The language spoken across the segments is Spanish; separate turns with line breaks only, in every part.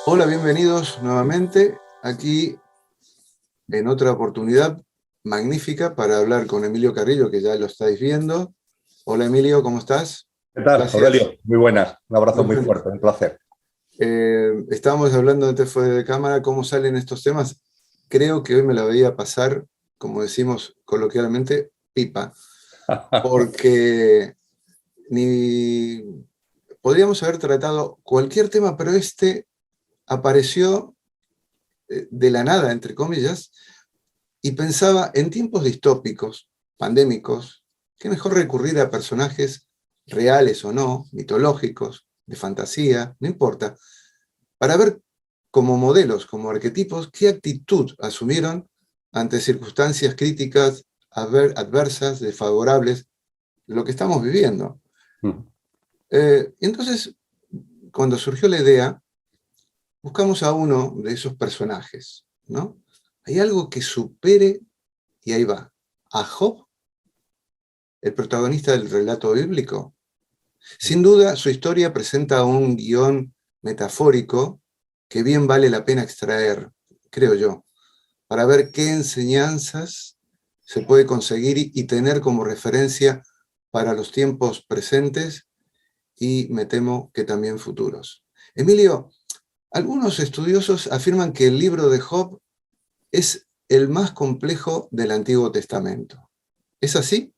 Hola, bienvenidos nuevamente aquí en otra oportunidad magnífica para hablar con Emilio Carrillo, que ya lo estáis viendo. Hola Emilio, ¿cómo estás?
¿Qué tal,
Gracias.
Aurelio? Muy buenas. Un abrazo muy
Bueno,
fuerte, un placer.
estábamos hablando antes fuera de cámara cómo salen estos temas. Creo que hoy me la voy a pasar, como decimos coloquialmente, pipa, porque ni podríamos haber tratado cualquier tema, pero este apareció de la nada, entre comillas, y pensaba en tiempos distópicos, pandémicos, qué mejor recurrir a personajes reales o no, mitológicos, de fantasía, no importa, para ver como modelos, como arquetipos, qué actitud asumieron ante circunstancias críticas, adversas, desfavorables, lo que estamos viviendo. Entonces, cuando surgió la idea, buscamos a uno de esos personajes, ¿no? Hay algo que supere, y ahí va, a Job, el protagonista del relato bíblico. Sin duda, su historia presenta un guión metafórico que bien vale la pena extraer, creo yo, para ver qué enseñanzas se puede conseguir y tener como referencia para los tiempos presentes y me temo que también futuros. Emilio, algunos estudiosos afirman que el libro de Job es el más complejo del Antiguo Testamento. ¿Es así?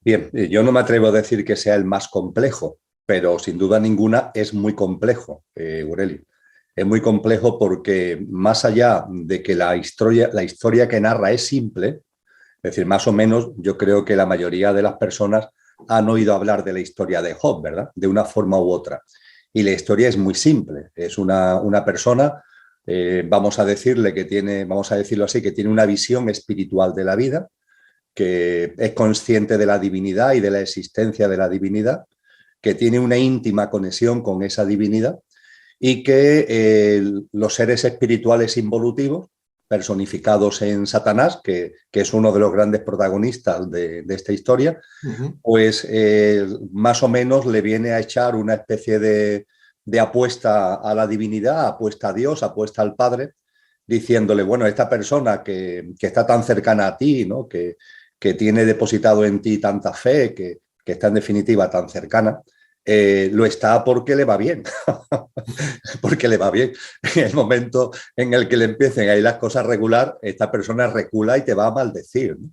Bien, yo no me atrevo a decir que sea el más complejo, pero sin duda ninguna es muy complejo, Aurelio. Es muy complejo porque más allá de que la historia que narra es simple, es decir, más o menos yo creo que la mayoría de las personas han oído hablar de la historia de Job, ¿verdad? De una forma u otra. Y la historia es muy simple. Es una persona, vamos a decirle que tiene, vamos a decirlo así, que tiene una visión espiritual de la vida, que es consciente de la divinidad y de la existencia de la divinidad, que tiene una íntima conexión con esa divinidad y que los seres espirituales involutivos, personificados en Satanás, que es uno de los grandes protagonistas de esta historia, pues más o menos le viene a echar una especie de apuesta a la divinidad, apuesta a Dios, apuesta al Padre, diciéndole, bueno, esta persona que está tan cercana a ti, ¿no? Que tiene depositado en ti tanta fe, que está en definitiva tan cercana, lo está porque le va bien, porque le va bien. En el momento en el que le empiecen a ir las cosas regular, esta persona recula y te va a maldecir, ¿no?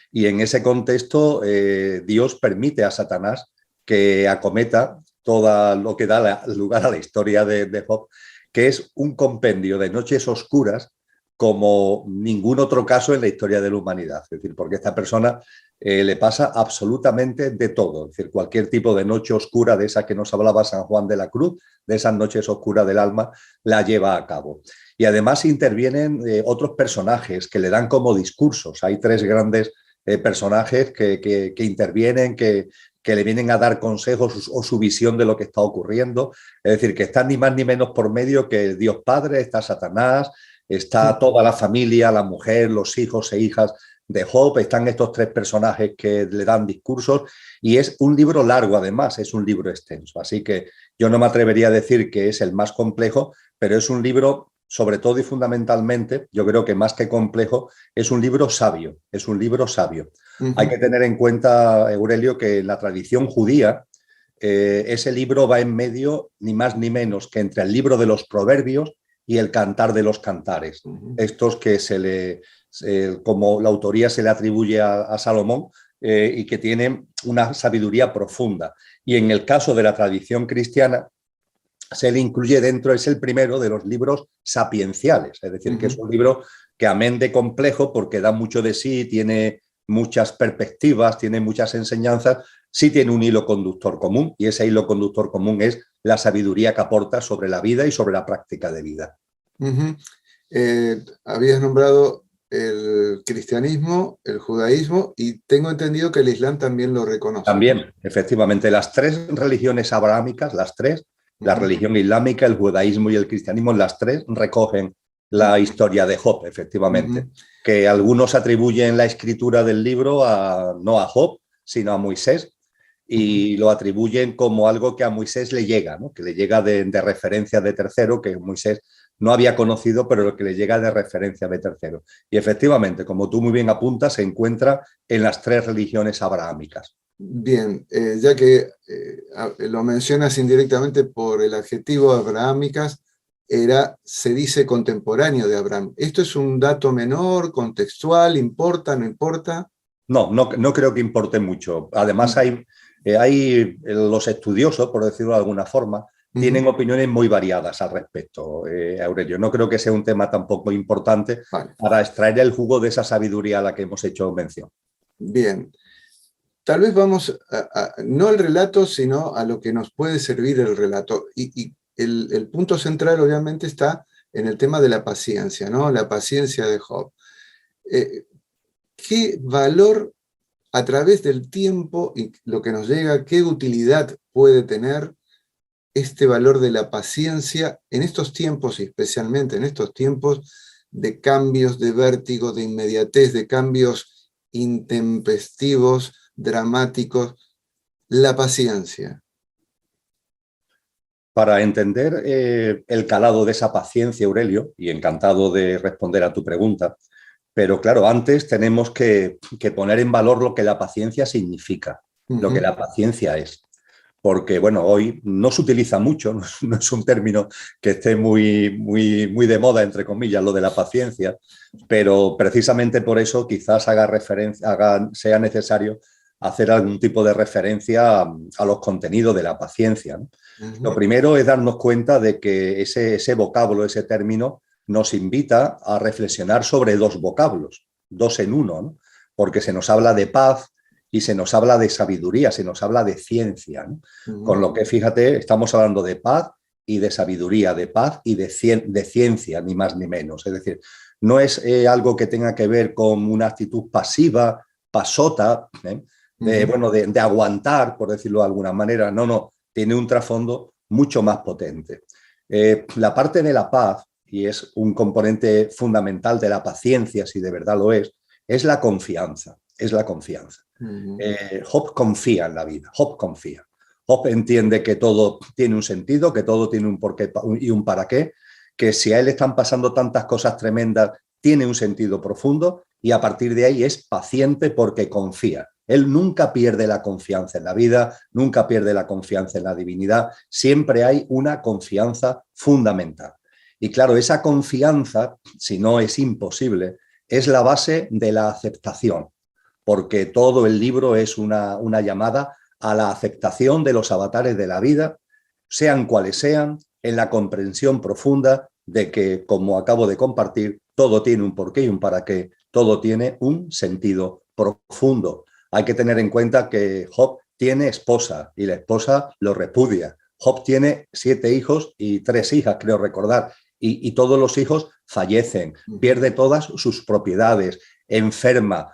Y en ese contexto, Dios permite a Satanás que acometa todo lo que da lugar a la historia de Job, que es un compendio de noches oscuras como ningún otro caso en la historia de la humanidad. Es decir, porque a esta persona le pasa absolutamente de todo. Es decir, cualquier tipo de noche oscura de esa que nos hablaba San Juan de la Cruz, de esas noches oscuras del alma, la lleva a cabo. Y además intervienen otros personajes que le dan como discursos. Hay tres grandes personajes que intervienen, que le vienen a dar consejos o su visión de lo que está ocurriendo. Es decir, que están ni más ni menos por medio que Dios Padre, está Satanás, está toda la familia, la mujer, los hijos e hijas de Job, están estos tres personajes que le dan discursos y es un libro largo además, es un libro extenso. Así que yo no me atrevería a decir que es el más complejo, pero es un libro, sobre todo y fundamentalmente, yo creo que más que complejo, es un libro sabio, es un libro sabio. Hay que tener en cuenta, Aurelio, que en la tradición judía ese libro va en medio, ni más ni menos que entre el libro de los Proverbios y el Cantar de los Cantares. Estos que como la autoría se le atribuye a Salomón y que tienen una sabiduría profunda. Y en el caso de la tradición cristiana, se le incluye dentro, es el primero de los libros sapienciales, es decir, que es un libro que amén de complejo porque da mucho de sí, tiene muchas perspectivas, tiene muchas enseñanzas, sí tiene un hilo conductor común y ese hilo conductor común es la sabiduría que aporta sobre la vida y sobre la práctica de vida.
Habías nombrado el cristianismo, el judaísmo y tengo entendido que el islam también lo reconoce, ¿no?
También, efectivamente, las tres religiones abrahámicas, las tres, la religión islámica, el judaísmo y el cristianismo, las tres recogen la historia de Job, efectivamente, que algunos atribuyen la escritura del libro no a Job, sino a Moisés, y lo atribuyen como algo que a Moisés le llega, ¿no? Que le llega de referencia de tercero, que Moisés no había conocido, pero lo que le llega de referencia de tercero. Y efectivamente, como tú muy bien apuntas, se encuentra en las 3 religiones abrahámicas.
Bien, ya que lo mencionas indirectamente por el adjetivo abrahámicas, se dice contemporáneo de Abraham. ¿Esto es un dato menor, contextual, importa, no importa?
No creo que importe mucho. Además, hay los estudiosos, por decirlo de alguna forma, tienen opiniones muy variadas al respecto, Aurelio. No creo que sea un tema tampoco importante para extraer el jugo de esa sabiduría a la que hemos hecho mención.
Bien. Tal vez vamos no al relato, sino a lo que nos puede servir el relato. Y el punto central, obviamente, está en el tema de la paciencia, ¿no? La paciencia de Job. ¿Qué valor a través del tiempo y lo que nos llega, qué utilidad puede tener este valor de la paciencia en estos tiempos, y especialmente en estos tiempos de cambios, de vértigo, de inmediatez, de cambios intempestivos, dramáticos, la paciencia?
Para entender el calado de esa paciencia, Aurelio, y encantado de responder a tu pregunta, pero claro, antes tenemos que poner en valor lo que la paciencia significa, lo que la paciencia es. Porque, bueno, hoy no se utiliza mucho, no es un término que esté muy de moda, entre comillas, lo de la paciencia, pero precisamente por eso quizás sea necesario hacer algún tipo de referencia a los contenidos de la paciencia, ¿no? Lo primero es darnos cuenta de que ese vocablo, ese término, nos invita a reflexionar sobre 2 vocablos, 2 en uno, ¿no? Porque se nos habla de paz y se nos habla de sabiduría, se nos habla de ciencia, ¿no? Con lo que, fíjate, estamos hablando de paz y de sabiduría, de paz y de ciencia, ni más ni menos. Es decir, no es algo que tenga que ver con una actitud pasiva, pasota, de aguantar, por decirlo de alguna manera. No, tiene un trasfondo mucho más potente. La parte de la paz, y es un componente fundamental de la paciencia, si de verdad lo es la confianza, es la confianza. Job confía en la vida, Job confía. Job entiende que todo tiene un sentido, que todo tiene un porqué y un para qué, que si a él le están pasando tantas cosas tremendas, tiene un sentido profundo y a partir de ahí es paciente porque confía. Él nunca pierde la confianza en la vida, nunca pierde la confianza en la divinidad, siempre hay una confianza fundamental. Y claro, esa confianza, si no es imposible, es la base de la aceptación, porque todo el libro es una llamada a la aceptación de los avatares de la vida, sean cuales sean, en la comprensión profunda de que, como acabo de compartir, todo tiene un porqué y un para qué, todo tiene un sentido profundo. Hay que tener en cuenta que Job tiene esposa y la esposa lo repudia. Job tiene 7 hijos y 3 hijas, creo recordar, y todos los hijos fallecen, pierde todas sus propiedades, enferma,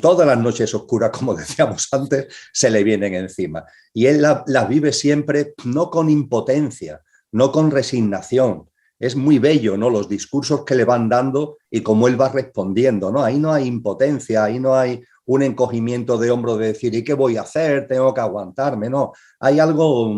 todas las noches oscuras, como decíamos antes, se le vienen encima. Y él las vive siempre no con impotencia, no con resignación. Es muy bello, ¿no? Los discursos que le van dando y cómo él va respondiendo, ¿no? Ahí no hay impotencia, ahí no hay un encogimiento de hombro de decir, ¿y qué voy a hacer? Tengo que aguantarme, no. Hay algo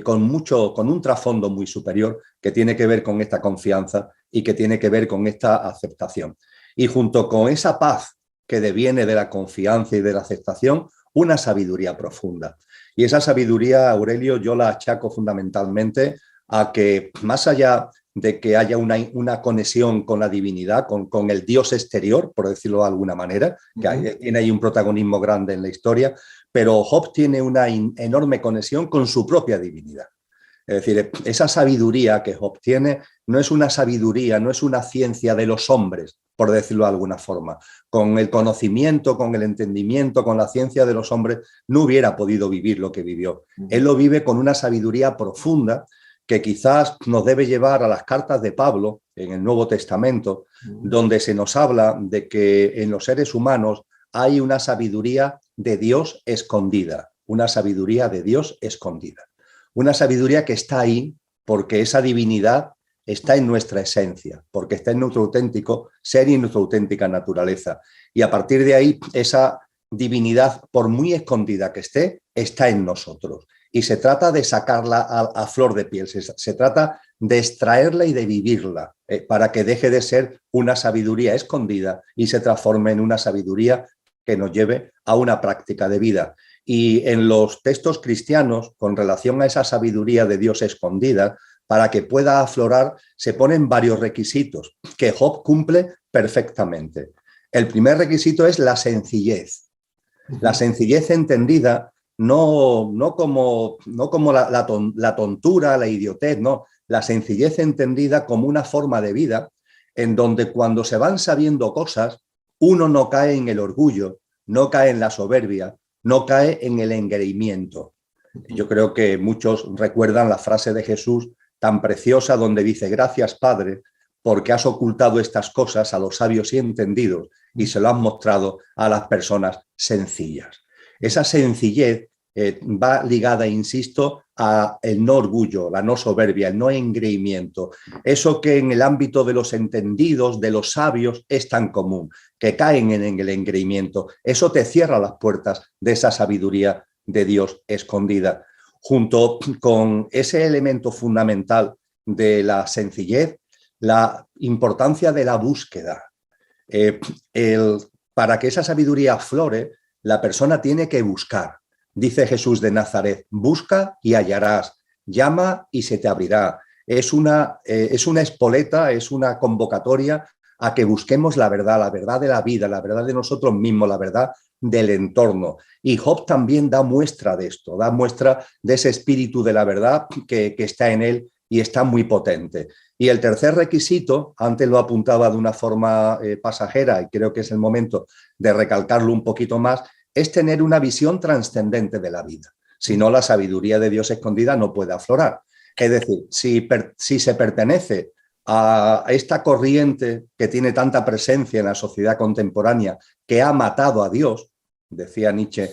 con un trasfondo muy superior que tiene que ver con esta confianza y que tiene que ver con esta aceptación. Y junto con esa paz que deviene de la confianza y de la aceptación, una sabiduría profunda. Y esa sabiduría, Aurelio, yo la achaco fundamentalmente a que, más allá de que haya una conexión con la divinidad, con el Dios exterior, por decirlo de alguna manera, que tiene ahí un protagonismo grande en la historia, pero Job tiene una enorme conexión con su propia divinidad. Es decir, esa sabiduría que Job tiene no es una sabiduría, no es una ciencia de los hombres, por decirlo de alguna forma. Con el conocimiento, con el entendimiento, con la ciencia de los hombres, no hubiera podido vivir lo que vivió. Él lo vive con una sabiduría profunda que quizás nos debe llevar a las cartas de Pablo en el Nuevo Testamento, donde se nos habla de que en los seres humanos hay una sabiduría de Dios escondida, una sabiduría de Dios escondida. Una sabiduría que está ahí porque esa divinidad está en nuestra esencia, porque está en nuestro auténtico ser y en nuestra auténtica naturaleza. Y a partir de ahí, esa divinidad, por muy escondida que esté, está en nosotros. Y se trata de sacarla a flor de piel, se trata de extraerla y de vivirla para que deje de ser una sabiduría escondida y se transforme en una sabiduría que nos lleve a una práctica de vida. Y en los textos cristianos, con relación a esa sabiduría de Dios escondida, para que pueda aflorar, se ponen varios requisitos que Job cumple perfectamente. El primer requisito es la sencillez. La sencillez entendida no como la tontura, la idiotez, no. La sencillez entendida como una forma de vida en donde cuando se van sabiendo cosas, uno no cae en el orgullo, no cae en la soberbia, no cae en el engreimiento. Yo creo que muchos recuerdan la frase de Jesús tan preciosa donde dice: gracias, Padre, porque has ocultado estas cosas a los sabios y entendidos y se lo has mostrado a las personas sencillas. Esa sencillez va ligada, insisto, a el no orgullo, la no soberbia, el no engreimiento. Eso que en el ámbito de los entendidos, de los sabios, es tan común, que caen en el engreimiento. Eso te cierra las puertas de esa sabiduría de Dios escondida. Junto con ese elemento fundamental de la sencillez, la importancia de la búsqueda. Para que esa sabiduría aflore, la persona tiene que buscar. Dice Jesús de Nazaret: busca y hallarás, llama y se te abrirá. Es una espoleta, es una convocatoria a que busquemos la verdad de la vida, la verdad de nosotros mismos, la verdad del entorno. Y Job también da muestra de esto, da muestra de ese espíritu de la verdad que está en él y está muy potente. Y el tercer requisito, antes lo apuntaba de una forma pasajera y creo que es el momento de recalcarlo un poquito más, es tener una visión trascendente de la vida. Si no, la sabiduría de Dios escondida no puede aflorar. Es decir, si se pertenece a esta corriente que tiene tanta presencia en la sociedad contemporánea, que ha matado a Dios, decía Nietzsche,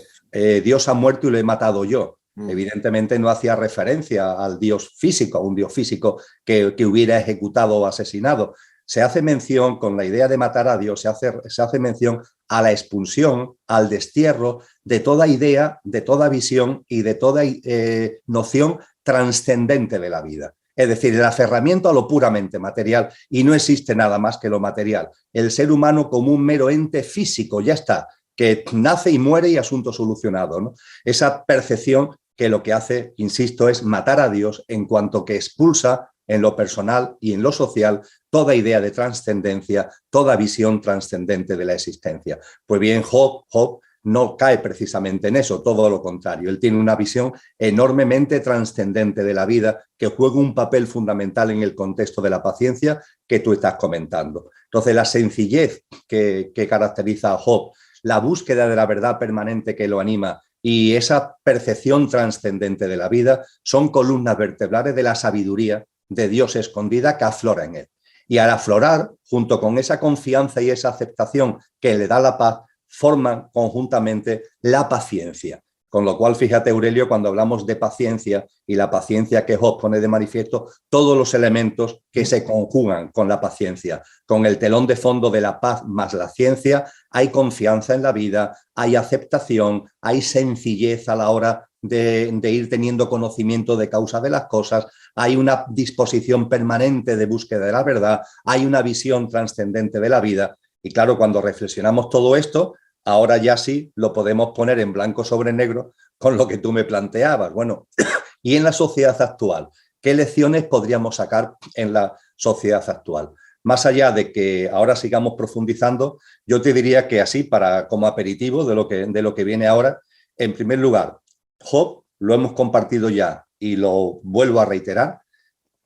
Dios ha muerto y lo he matado yo. Evidentemente no hacía referencia al Dios físico, a un Dios físico que hubiera ejecutado o asesinado. Se hace mención, con la idea de matar a Dios, se hace mención a la expulsión, al destierro de toda idea, de toda visión y de toda noción trascendente de la vida. Es decir, el aferramiento a lo puramente material, y no existe nada más que lo material. El ser humano como un mero ente físico, ya está, que nace y muere y asunto solucionado, ¿no? Esa percepción que lo que hace, insisto, es matar a Dios en cuanto que expulsa en lo personal y en lo social toda idea de trascendencia, toda visión trascendente de la existencia. Pues bien, Job no cae precisamente en eso, todo lo contrario. Él tiene una visión enormemente trascendente de la vida que juega un papel fundamental en el contexto de la paciencia que tú estás comentando. Entonces, la sencillez que caracteriza a Job, la búsqueda de la verdad permanente que lo anima y esa percepción trascendente de la vida son columnas vertebrales de la sabiduría de Dios escondida que aflora en él. Y al aflorar, junto con esa confianza y esa aceptación que le da la paz, forman conjuntamente la paciencia. Con lo cual, fíjate, Aurelio, cuando hablamos de paciencia y la paciencia que Job pone de manifiesto, todos los elementos que se conjugan con la paciencia. Con el telón de fondo de la paz más la ciencia, hay confianza en la vida, hay aceptación, hay sencillez a la hora de ir teniendo conocimiento de causa de las cosas, hay una disposición permanente de búsqueda de la verdad, hay una visión trascendente de la vida. Y claro, cuando reflexionamos todo esto, ahora ya sí lo podemos poner en blanco sobre negro con lo que tú me planteabas. Bueno, y en la sociedad actual, ¿qué lecciones podríamos sacar en la sociedad actual? Más allá de que ahora sigamos profundizando, yo te diría que así, como aperitivo de lo que viene ahora, en primer lugar, Job, lo hemos compartido ya y lo vuelvo a reiterar,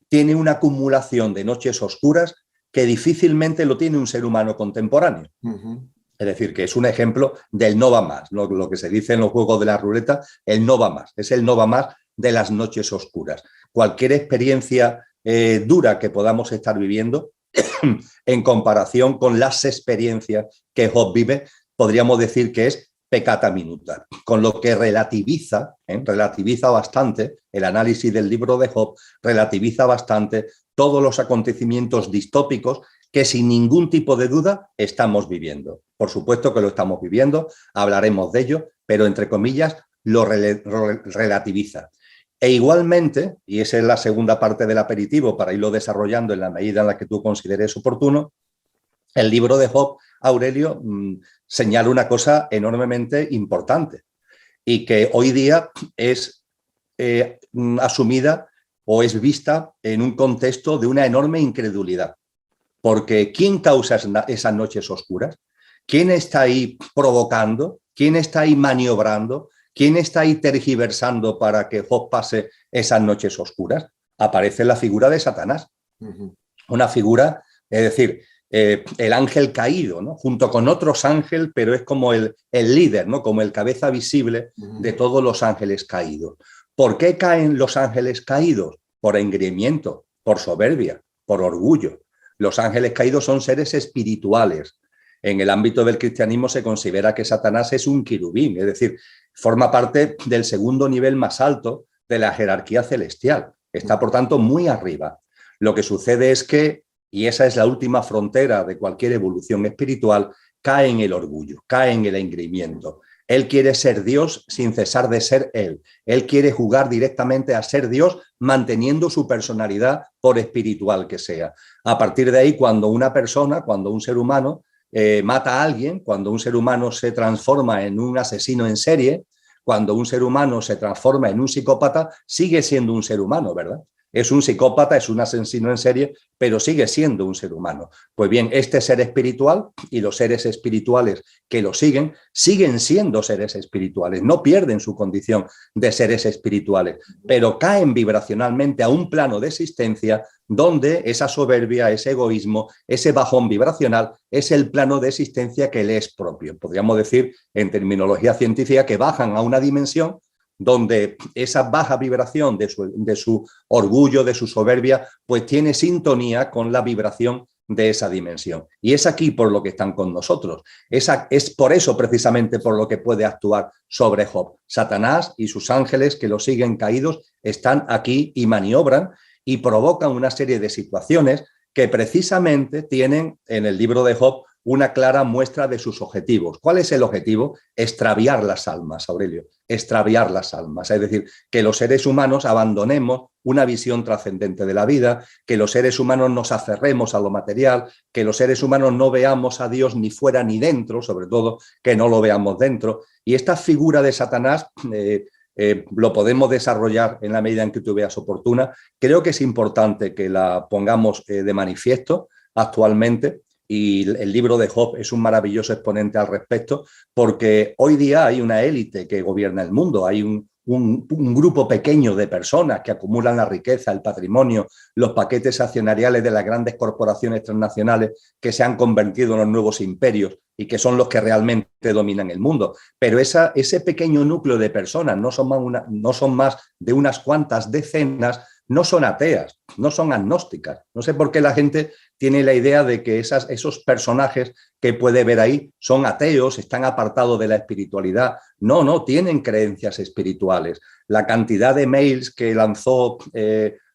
tiene una acumulación de noches oscuras que difícilmente lo tiene un ser humano contemporáneo. Es decir, que es un ejemplo del no va más, lo que se dice en los juegos de la ruleta, el no va más, es el no va más de las noches oscuras. Cualquier experiencia dura que podamos estar viviendo, en comparación con las experiencias que Job vive, podríamos decir que es peccata minuta, con lo que relativiza bastante, el análisis del libro de Job relativiza bastante todos los acontecimientos distópicos que sin ningún tipo de duda estamos viviendo. Por supuesto que lo estamos viviendo, hablaremos de ello, pero entre comillas lo relativiza. E igualmente, y esa es la segunda parte del aperitivo para irlo desarrollando en la medida en la que tú consideres oportuno, el libro de Job, Aurelio, señala una cosa enormemente importante y que hoy día es asumida o es vista en un contexto de una enorme incredulidad. Porque ¿quién causa esas noches oscuras? ¿Quién está ahí provocando? ¿Quién está ahí maniobrando? ¿Quién está ahí tergiversando para que Job pase esas noches oscuras? Aparece la figura de Satanás. Una figura, es decir, el ángel caído, ¿no? Junto con otros ángeles, pero es como el líder, ¿no? Como el cabeza visible de todos los ángeles caídos. ¿Por qué caen los ángeles caídos? Por engreimiento, por soberbia, por orgullo. Los ángeles caídos son seres espirituales. En el ámbito del cristianismo se considera que Satanás es un querubín, es decir, forma parte del segundo nivel más alto de la jerarquía celestial. Está, por tanto, muy arriba. Lo que sucede es que, y esa es la última frontera de cualquier evolución espiritual, cae en el orgullo, cae en el engreimiento. Él quiere ser Dios sin cesar de ser Él. Él quiere jugar directamente a ser Dios manteniendo su personalidad por espiritual que sea. A partir de ahí, cuando una persona, cuando un ser humano mata a alguien, cuando un ser humano se transforma en un asesino en serie, cuando un ser humano se transforma en un psicópata, sigue siendo un ser humano, ¿verdad? Es un psicópata, es un asesino en serie, pero sigue siendo un ser humano. Pues bien, este ser espiritual y los seres espirituales que lo siguen siendo seres espirituales, no pierden su condición de seres espirituales, pero caen vibracionalmente a un plano de existencia donde esa soberbia, ese egoísmo, ese bajón vibracional es el plano de existencia que le es propio. Podríamos decir, en terminología científica, que bajan a una dimensión donde esa baja vibración de su orgullo, de su soberbia, pues tiene sintonía con la vibración de esa dimensión. Y es aquí por lo que están con nosotros. Es por eso precisamente por lo que puede actuar sobre Job. Satanás y sus ángeles que lo siguen caídos están aquí y maniobran y provocan una serie de situaciones que precisamente tienen en el libro de Job una clara muestra de sus objetivos. ¿Cuál es el objetivo? Extraviar las almas, Aurelio, extraviar las almas. Es decir, que los seres humanos abandonemos una visión trascendente de la vida, que los seres humanos nos aferremos a lo material, que los seres humanos no veamos a Dios ni fuera ni dentro, sobre todo que no lo veamos dentro. Y esta figura de Satanás lo podemos desarrollar en la medida en que tú veas oportuna. Creo que es importante que la pongamos de manifiesto actualmente. Y el libro de Job es un maravilloso exponente al respecto, porque hoy día hay una élite que gobierna el mundo, hay un grupo pequeño de personas que acumulan la riqueza, el patrimonio, los paquetes accionariales de las grandes corporaciones transnacionales que se han convertido en los nuevos imperios y que son los que realmente dominan el mundo. Pero ese pequeño núcleo de personas, no son más de unas cuantas decenas, no son ateas, no son agnósticas. No sé por qué la gente tiene la idea de que esos personajes que puede ver ahí son ateos, están apartados de la espiritualidad. No, tienen creencias espirituales. La cantidad de mails que lanzó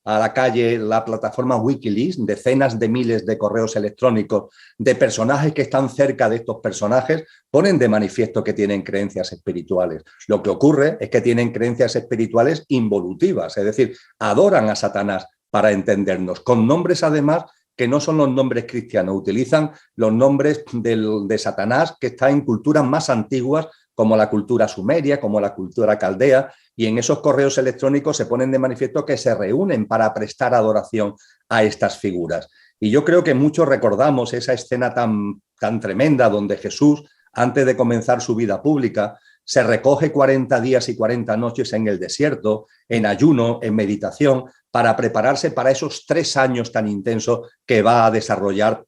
a la calle la plataforma Wikileaks, decenas de miles de correos electrónicos de personajes que están cerca de estos personajes, ponen de manifiesto que tienen creencias espirituales. Lo que ocurre es que tienen creencias espirituales involutivas, es decir, adoran a Satanás para entendernos, con nombres además que no son los nombres cristianos, utilizan los nombres de Satanás que está en culturas más antiguas como la cultura sumeria, como la cultura caldea, y en esos correos electrónicos se ponen de manifiesto que se reúnen para prestar adoración a estas figuras. Y yo creo que muchos recordamos esa escena tan tremenda donde Jesús, antes de comenzar su vida pública, se recoge 40 días y 40 noches en el desierto, en ayuno, en meditación, para prepararse para esos 3 años tan intensos que va a desarrollar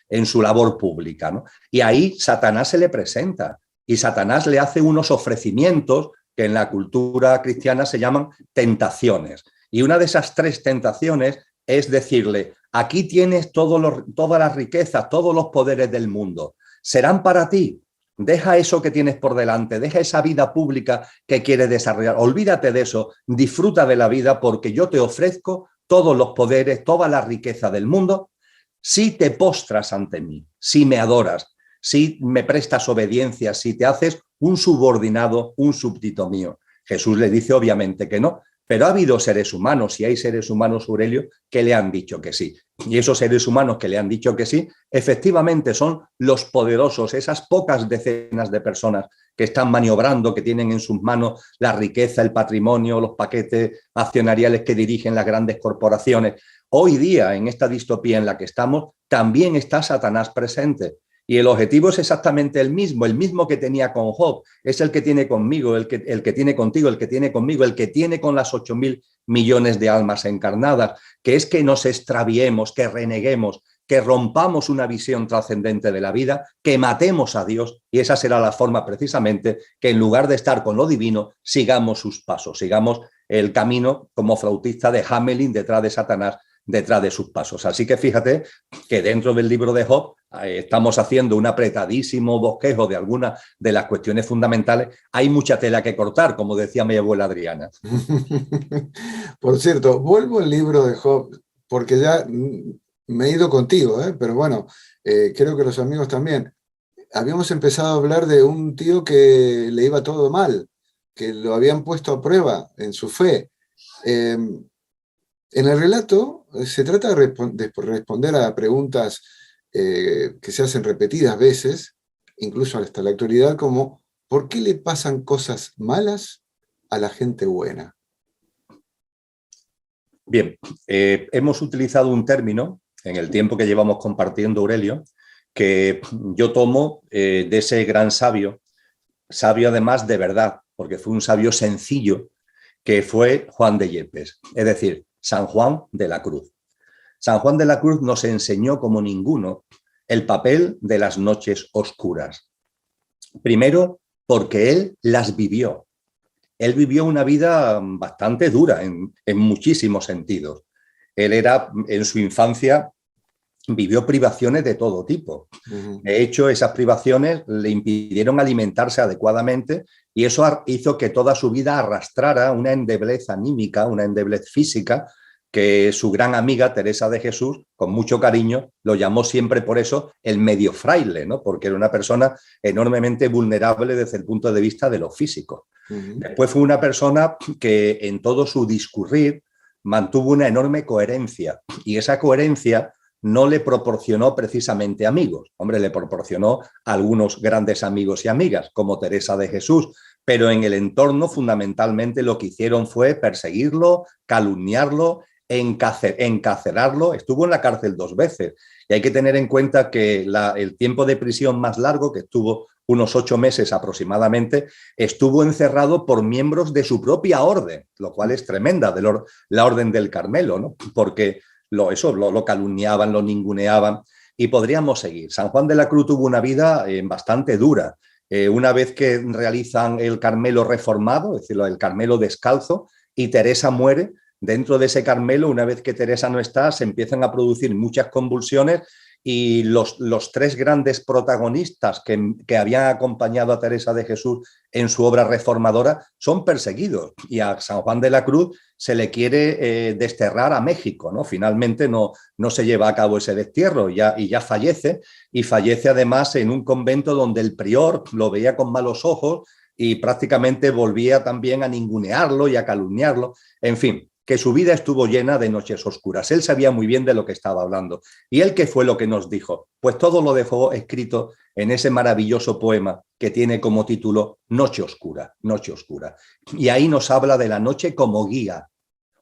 en su labor pública, ¿no? Y ahí Satanás se le presenta y Satanás le hace unos ofrecimientos que en la cultura cristiana se llaman tentaciones. Y una de esas 3 tentaciones es decirle, aquí tienes todas las riquezas, todos los poderes del mundo, serán para ti. Deja eso que tienes por delante, deja esa vida pública que quieres desarrollar, olvídate de eso, disfruta de la vida porque yo te ofrezco todos los poderes, toda la riqueza del mundo, si te postras ante mí, si me adoras, si me prestas obediencia, si te haces un subordinado, un súbdito mío. Jesús le dice obviamente que no, pero ha habido seres humanos, y hay seres humanos, Aurelio, que le han dicho que sí. Y esos seres humanos que le han dicho que sí, efectivamente son los poderosos, esas pocas decenas de personas que están maniobrando, que tienen en sus manos la riqueza, el patrimonio, los paquetes accionariales que dirigen las grandes corporaciones. Hoy día, en esta distopía en la que estamos, también está Satanás presente. Y el objetivo es exactamente el mismo que tenía con Job, es el que tiene conmigo, el que tiene contigo, el que tiene conmigo, el que tiene con las 8.000 millones de almas encarnadas, que es que nos extraviemos, que reneguemos, que rompamos una visión trascendente de la vida, que matemos a Dios, y esa será la forma precisamente que en lugar de estar con lo divino, sigamos sus pasos, sigamos el camino como flautista de Hamelin detrás de Satanás, detrás de sus pasos. Así que fíjate que dentro del libro de Job estamos haciendo un apretadísimo bosquejo de algunas de las cuestiones fundamentales. Hay mucha tela que cortar, como decía mi abuela Adriana.
Por cierto, vuelvo al libro de Job, porque ya me he ido contigo, pero bueno, creo que los amigos también. Habíamos empezado a hablar de un tío que le iba todo mal, que lo habían puesto a prueba en su fe. En el relato se trata de responder a preguntas que se hacen repetidas veces, incluso hasta la actualidad, como ¿por qué le pasan cosas malas a la gente buena?
Bien, hemos utilizado un término en el tiempo que llevamos compartiendo, Aurelio, que yo tomo de ese gran sabio además de verdad, porque fue un sabio sencillo, que fue Juan de Yepes, es decir, San Juan de la Cruz. San Juan de la Cruz nos enseñó como ninguno el papel de las noches oscuras. Primero, porque él las vivió. Él vivió una vida bastante dura en muchísimos sentidos. Él era, en su infancia, vivió privaciones de todo tipo. De hecho, esas privaciones le impidieron alimentarse adecuadamente y eso hizo que toda su vida arrastrara una endeblez anímica, una endeblez física, que su gran amiga Teresa de Jesús, con mucho cariño, lo llamó siempre por eso el medio fraile, ¿no? Porque era una persona enormemente vulnerable desde el punto de vista de lo físico. Después fue una persona que en todo su discurrir mantuvo una enorme coherencia y esa coherencia no le proporcionó precisamente amigos. Hombre, le proporcionó a algunos grandes amigos y amigas, como Teresa de Jesús, pero en el entorno fundamentalmente lo que hicieron fue perseguirlo, calumniarlo, encarcelarlo. Estuvo en la cárcel 2 veces y hay que tener en cuenta que el tiempo de prisión más largo, que estuvo unos 8 meses aproximadamente, estuvo encerrado por miembros de su propia orden, lo cual es tremenda, de la Orden del Carmelo, ¿no? Porque lo calumniaban, lo ninguneaban y podríamos seguir. San Juan de la Cruz tuvo una vida bastante dura. Una vez que realizan el Carmelo reformado, es decir, el Carmelo descalzo, y Teresa muere, dentro de ese Carmelo, una vez que Teresa no está, se empiezan a producir muchas convulsiones y los 3 grandes protagonistas que habían acompañado a Teresa de Jesús en su obra reformadora son perseguidos y a San Juan de la Cruz se le quiere desterrar a México, ¿no? Finalmente no se lleva a cabo ese destierro y ya fallece, y fallece además en un convento donde el prior lo veía con malos ojos y prácticamente volvía también a ningunearlo y a calumniarlo. En fin, que su vida estuvo llena de noches oscuras. Él sabía muy bien de lo que estaba hablando. ¿Y él qué fue lo que nos dijo? Pues todo lo dejó escrito en ese maravilloso poema que tiene como título Noche Oscura, Noche Oscura. Y ahí nos habla de la noche como guía.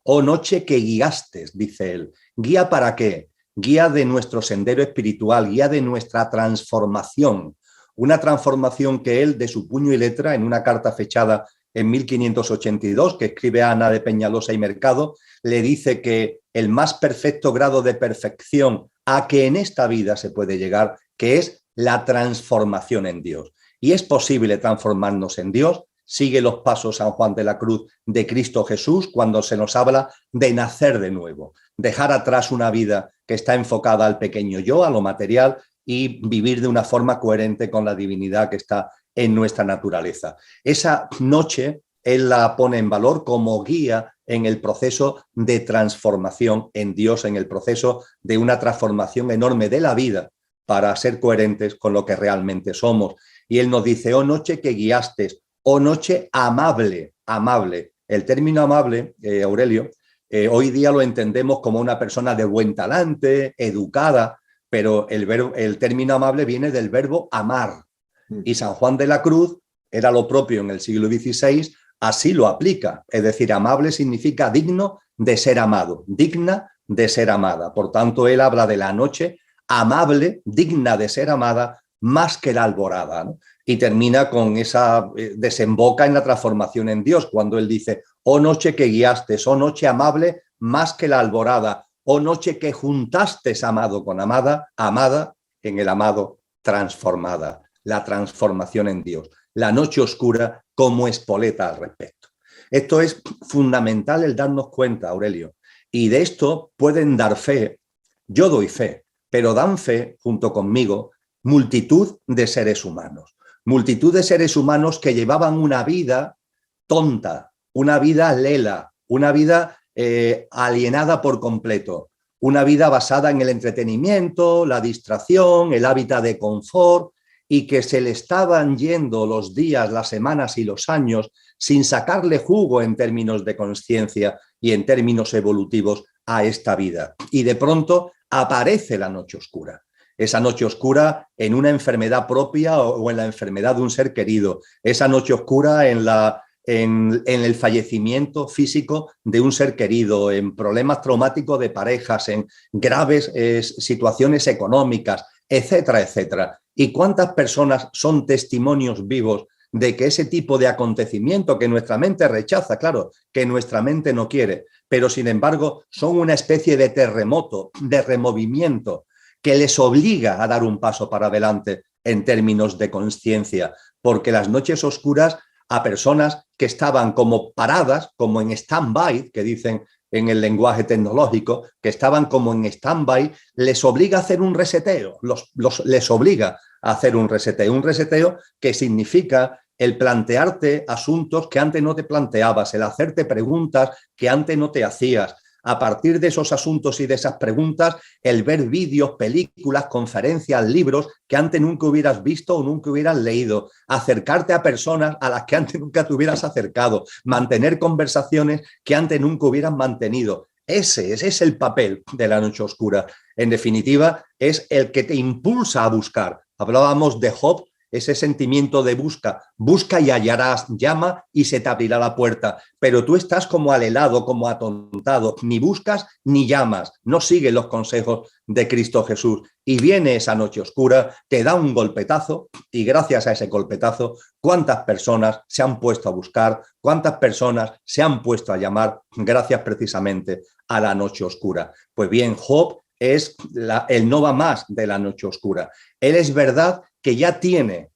Oh noche que guiaste, dice él. ¿Guía para qué? Guía de nuestro sendero espiritual, guía de nuestra transformación. Una transformación que él, de su puño y letra, en una carta fechada en 1582, que escribe a Ana de Peñalosa y Mercado, le dice que el más perfecto grado de perfección a que en esta vida se puede llegar, que es la transformación en Dios. Y es posible transformarnos en Dios. Sigue los pasos San Juan de la Cruz de Cristo Jesús cuando se nos habla de nacer de nuevo, dejar atrás una vida que está enfocada al pequeño yo, a lo material, y vivir de una forma coherente con la divinidad que está en nuestra naturaleza. Esa noche él la pone en valor como guía en el proceso de transformación en Dios, en el proceso de una transformación enorme de la vida para ser coherentes con lo que realmente somos. Y él nos dice, oh noche que guiastes, oh noche amable, amable. El término amable, Aurelio, hoy día lo entendemos como una persona de buen talante, educada, pero el término amable viene del verbo amar. Y San Juan de la Cruz era lo propio en el siglo XVI, así lo aplica. Es decir, amable significa digno de ser amado, digna de ser amada. Por tanto, él habla de la noche amable, digna de ser amada, más que la alborada, ¿no? Y termina con esa, desemboca en la transformación en Dios, cuando él dice, oh noche que guiaste, oh noche amable, más que la alborada, oh noche que juntaste amado con amada, amada en el amado transformada, la transformación en Dios, la noche oscura como espoleta al respecto. Esto es fundamental el darnos cuenta, Aurelio, y de esto pueden dar fe, yo doy fe, pero dan fe junto conmigo multitud de seres humanos que llevaban una vida tonta, una vida lela, una vida alienada por completo, una vida basada en el entretenimiento, la distracción, el hábitat de confort, y que se le estaban yendo los días, las semanas y los años sin sacarle jugo en términos de conciencia y en términos evolutivos a esta vida. Y de pronto aparece la noche oscura. Esa noche oscura en una enfermedad propia o en la enfermedad de un ser querido. Esa noche oscura en el fallecimiento físico de un ser querido, en problemas traumáticos de parejas, en graves situaciones económicas, etcétera, etcétera. ¿Y cuántas personas son testimonios vivos de que ese tipo de acontecimiento que nuestra mente rechaza, claro, que nuestra mente no quiere, pero sin embargo son una especie de terremoto, de removimiento, que les obliga a dar un paso para adelante en términos de conciencia, porque las noches oscuras a personas que estaban como paradas, como en stand-by, que dicen en el lenguaje tecnológico, que estaban como en stand-by, les obliga a hacer un reseteo, les obliga a hacer un reseteo que significa el plantearte asuntos que antes no te planteabas, el hacerte preguntas que antes no te hacías. A partir de esos asuntos y de esas preguntas, el ver vídeos, películas, conferencias, libros que antes nunca hubieras visto o nunca hubieras leído, acercarte a personas a las que antes nunca te hubieras acercado, mantener conversaciones que antes nunca hubieras mantenido. Ese es el papel de la noche oscura. En definitiva, es el que te impulsa a buscar. Hablábamos de Job, ese sentimiento de busca y hallarás, llama y se te abrirá la puerta, pero tú estás como alelado, como atontado, ni buscas ni llamas, no sigues los consejos de Cristo Jesús y viene esa noche oscura, te da un golpetazo y gracias a ese golpetazo, ¿cuántas personas se han puesto a buscar? ¿Cuántas personas se han puesto a llamar gracias precisamente a la noche oscura? Pues bien, Job es el no va más de la noche oscura. Él es verdad que ya tiene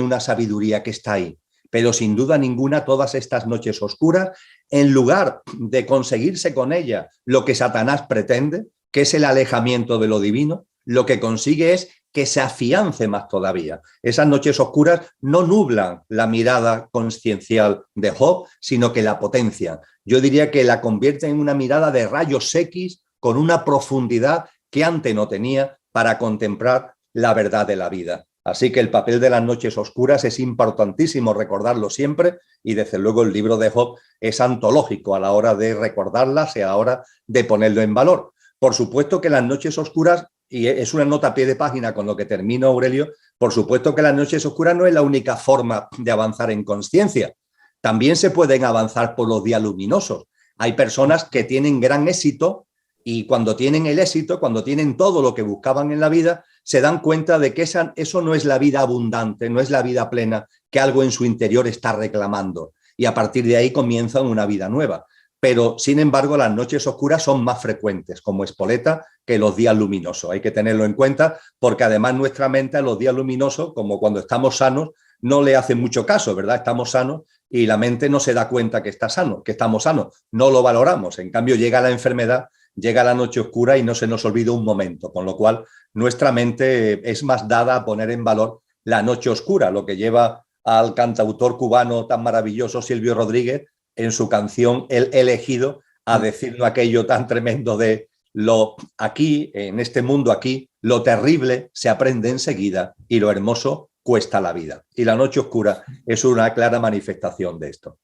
una sabiduría que está ahí, pero sin duda ninguna todas estas noches oscuras, en lugar de conseguirse con ella lo que Satanás pretende, que es el alejamiento de lo divino, lo que consigue es que se afiance más todavía. Esas noches oscuras no nublan la mirada consciencial de Job, sino que la potencian. Yo diría que la convierten en una mirada de rayos X con una profundidad que antes no tenía para contemplar la verdad de la vida. Así que el papel de las noches oscuras es importantísimo recordarlo siempre y desde luego el libro de Job es antológico a la hora de recordarlas y a la hora de ponerlo en valor. Por supuesto que las noches oscuras, y es una nota a pie de página con lo que termino, Aurelio, por supuesto que las noches oscuras no es la única forma de avanzar en conciencia. También se pueden avanzar por los días luminosos. Hay personas que tienen gran éxito y cuando tienen el éxito, cuando tienen todo lo que buscaban en la vida, se dan cuenta de que eso no es la vida abundante, no es la vida plena, que algo en su interior está reclamando. Y a partir de ahí comienzan una vida nueva. Pero, sin embargo, las noches oscuras son más frecuentes como espoleta que los días luminosos. Hay que tenerlo en cuenta porque además nuestra mente a los días luminosos, como cuando estamos sanos, no le hace mucho caso, ¿verdad? Estamos sanos y la mente no se da cuenta que está sano, que estamos sanos. No lo valoramos. En cambio, llega la enfermedad, llega la noche oscura y no se nos olvida un momento, con lo cual nuestra mente es más dada a poner en valor la noche oscura, lo que lleva al cantautor cubano tan maravilloso Silvio Rodríguez en su canción El Elegido, a decirnos aquello tan tremendo de lo aquí, en este mundo aquí, lo terrible se aprende enseguida y lo hermoso cuesta la vida. Y la noche oscura es una clara manifestación de esto.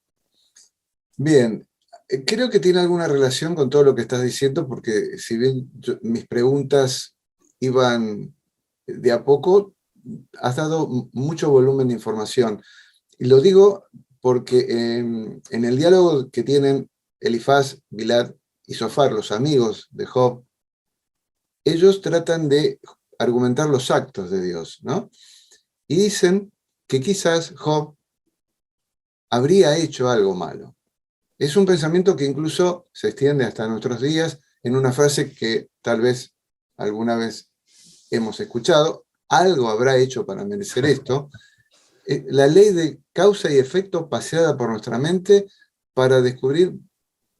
Bien, creo que tiene alguna relación con todo lo que estás diciendo, porque si bien mis preguntas iban de a poco, has dado mucho volumen de información. Y lo digo porque en el diálogo que tienen Elifaz, Bilad y Zofar, los amigos de Job, ellos tratan de argumentar los actos de Dios, ¿no? Y dicen que quizás Job habría hecho algo malo. Es un pensamiento que incluso se extiende hasta nuestros días en una frase que tal vez alguna vez hemos escuchado: algo habrá hecho para merecer esto. La ley de causa y efecto paseada por nuestra mente para descubrir,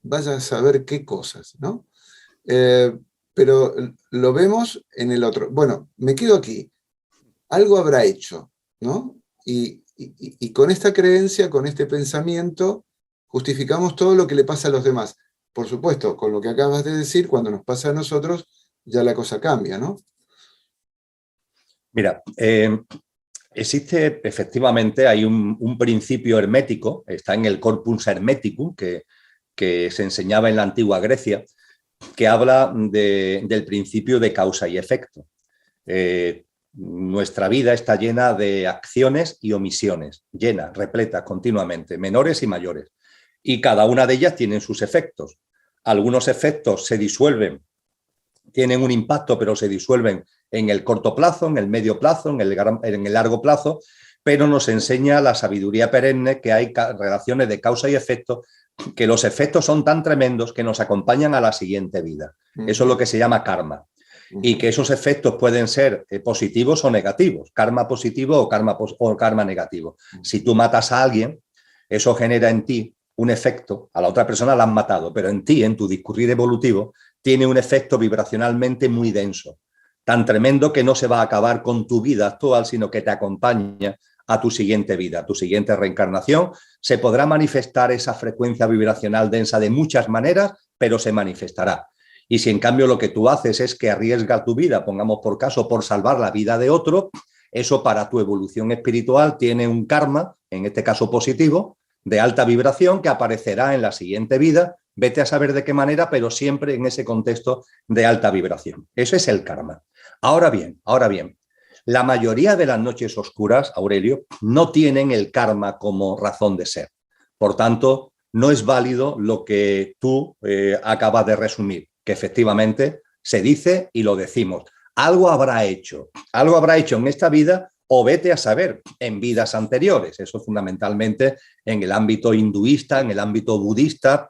vaya a saber qué cosas, ¿no? Pero lo vemos en el otro. Bueno, me quedo aquí. Algo habrá hecho, ¿no? Y con esta creencia, con este pensamiento, justificamos todo lo que le pasa a los demás. Por supuesto, con lo que acabas de decir, cuando nos pasa a nosotros, ya la cosa cambia, ¿no?
Mira, existe efectivamente, hay un principio hermético, está en el Corpus Hermeticum, que se enseñaba en la antigua Grecia, que habla del principio de causa y efecto. Nuestra vida está llena de acciones y omisiones, llena, repleta continuamente, menores y mayores. Y cada una de ellas tiene sus efectos. Algunos efectos se disuelven, tienen un impacto, pero se disuelven en el corto plazo, en el medio plazo, en el largo plazo, pero nos enseña la sabiduría perenne que hay relaciones de causa y efecto, que los efectos son tan tremendos que nos acompañan a la siguiente vida. Eso es lo que se llama karma. Y que esos efectos pueden ser positivos o negativos, karma positivo o karma negativo. Si tú matas a alguien, eso genera en ti un efecto, a la otra persona la han matado, pero en ti, en tu discurrir evolutivo, tiene un efecto vibracionalmente muy denso, tan tremendo que no se va a acabar con tu vida actual, sino que te acompaña a tu siguiente vida, a tu siguiente reencarnación. Se podrá manifestar esa frecuencia vibracional densa de muchas maneras, pero se manifestará. Y si en cambio lo que tú haces es que arriesgas tu vida, pongamos por caso, por salvar la vida de otro, eso para tu evolución espiritual tiene un karma, en este caso positivo, de alta vibración que aparecerá en la siguiente vida, vete a saber de qué manera, pero siempre en ese contexto de alta vibración. Eso es el karma. Ahora bien, la mayoría de las noches oscuras, Aurelio, no tienen el karma como razón de ser. Por tanto, no es válido lo que tú acabas de resumir, que efectivamente se dice y lo decimos. Algo habrá hecho en esta vida, o vete a saber en vidas anteriores. Eso fundamentalmente en el ámbito hinduista, en el ámbito budista,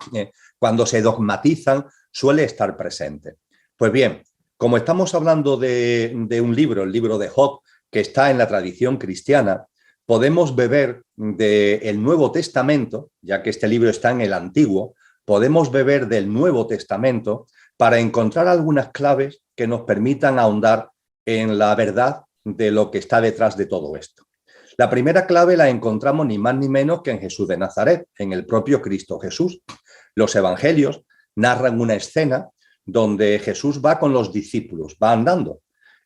cuando se dogmatizan, suele estar presente. Pues bien, como estamos hablando de un libro, el libro de Job, que está en la tradición cristiana, podemos beber del Nuevo Testamento, ya que este libro está en el Antiguo, podemos beber del Nuevo Testamento para encontrar algunas claves que nos permitan ahondar en la verdad de lo que está detrás de todo esto. La primera clave la encontramos ni más ni menos que en Jesús de Nazaret, en el propio Cristo Jesús. Los evangelios narran una escena donde Jesús va con los discípulos, va andando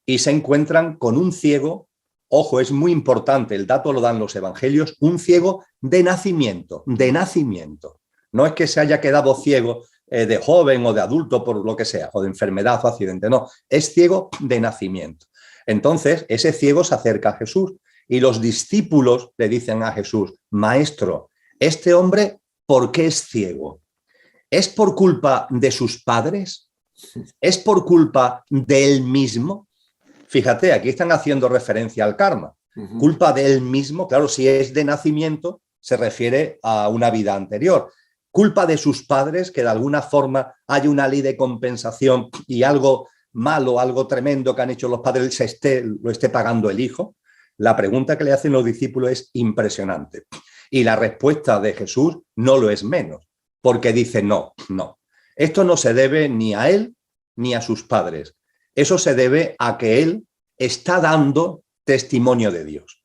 y se encuentran con un ciego. Ojo, es muy importante, el dato lo dan los evangelios, un ciego de nacimiento, de nacimiento. No es que se haya quedado ciego de joven o de adulto por lo que sea, o de enfermedad o accidente, no, es ciego de nacimiento. Entonces, ese ciego se acerca a Jesús y los discípulos le dicen a Jesús: Maestro, este hombre, ¿por qué es ciego? ¿Es por culpa de sus padres? ¿Es por culpa de él mismo? Fíjate, aquí están haciendo referencia al karma. Culpa de él mismo, claro, si es de nacimiento, se refiere a una vida anterior. Culpa de sus padres, que de alguna forma hay una ley de compensación y algo malo, algo tremendo que han hecho los padres lo esté pagando el hijo. La pregunta que le hacen los discípulos es impresionante. Y la respuesta de Jesús no lo es menos, porque dice no. Esto no se debe ni a él ni a sus padres. Eso se debe a que él está dando testimonio de Dios.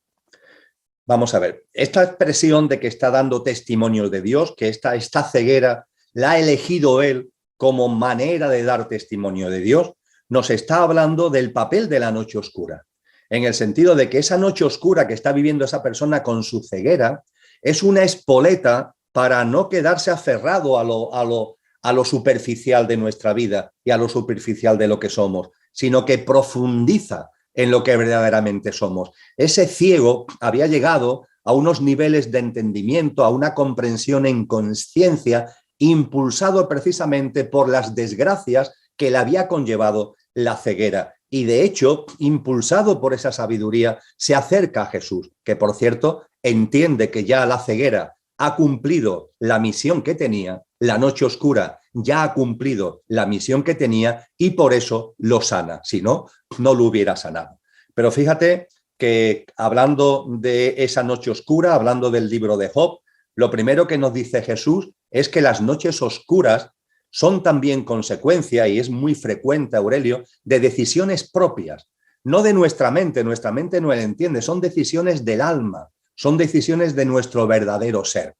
vamos a ver, esta expresión de que está dando testimonio de Dios, que esta ceguera la ha elegido él como manera de dar testimonio de Dios, nos está hablando del papel de la noche oscura, en el sentido de que esa noche oscura que está viviendo esa persona con su ceguera es una espoleta para no quedarse aferrado a lo superficial de nuestra vida y a lo superficial de lo que somos, sino que profundiza en lo que verdaderamente somos. Ese ciego había llegado a unos niveles de entendimiento, a una comprensión en conciencia, impulsado precisamente por las desgracias que le había conllevado la ceguera. Y de hecho, impulsado por esa sabiduría, se acerca a Jesús, que por cierto entiende que ya la ceguera ha cumplido la misión que tenía, la noche oscura ya ha cumplido la misión que tenía y por eso lo sana, si no, no lo hubiera sanado. Pero fíjate que hablando de esa noche oscura, hablando del libro de Job, lo primero que nos dice Jesús es que las noches oscuras son también consecuencia, y es muy frecuente, Aurelio, de decisiones propias, no de nuestra mente no la entiende, son decisiones del alma, son decisiones de nuestro verdadero ser.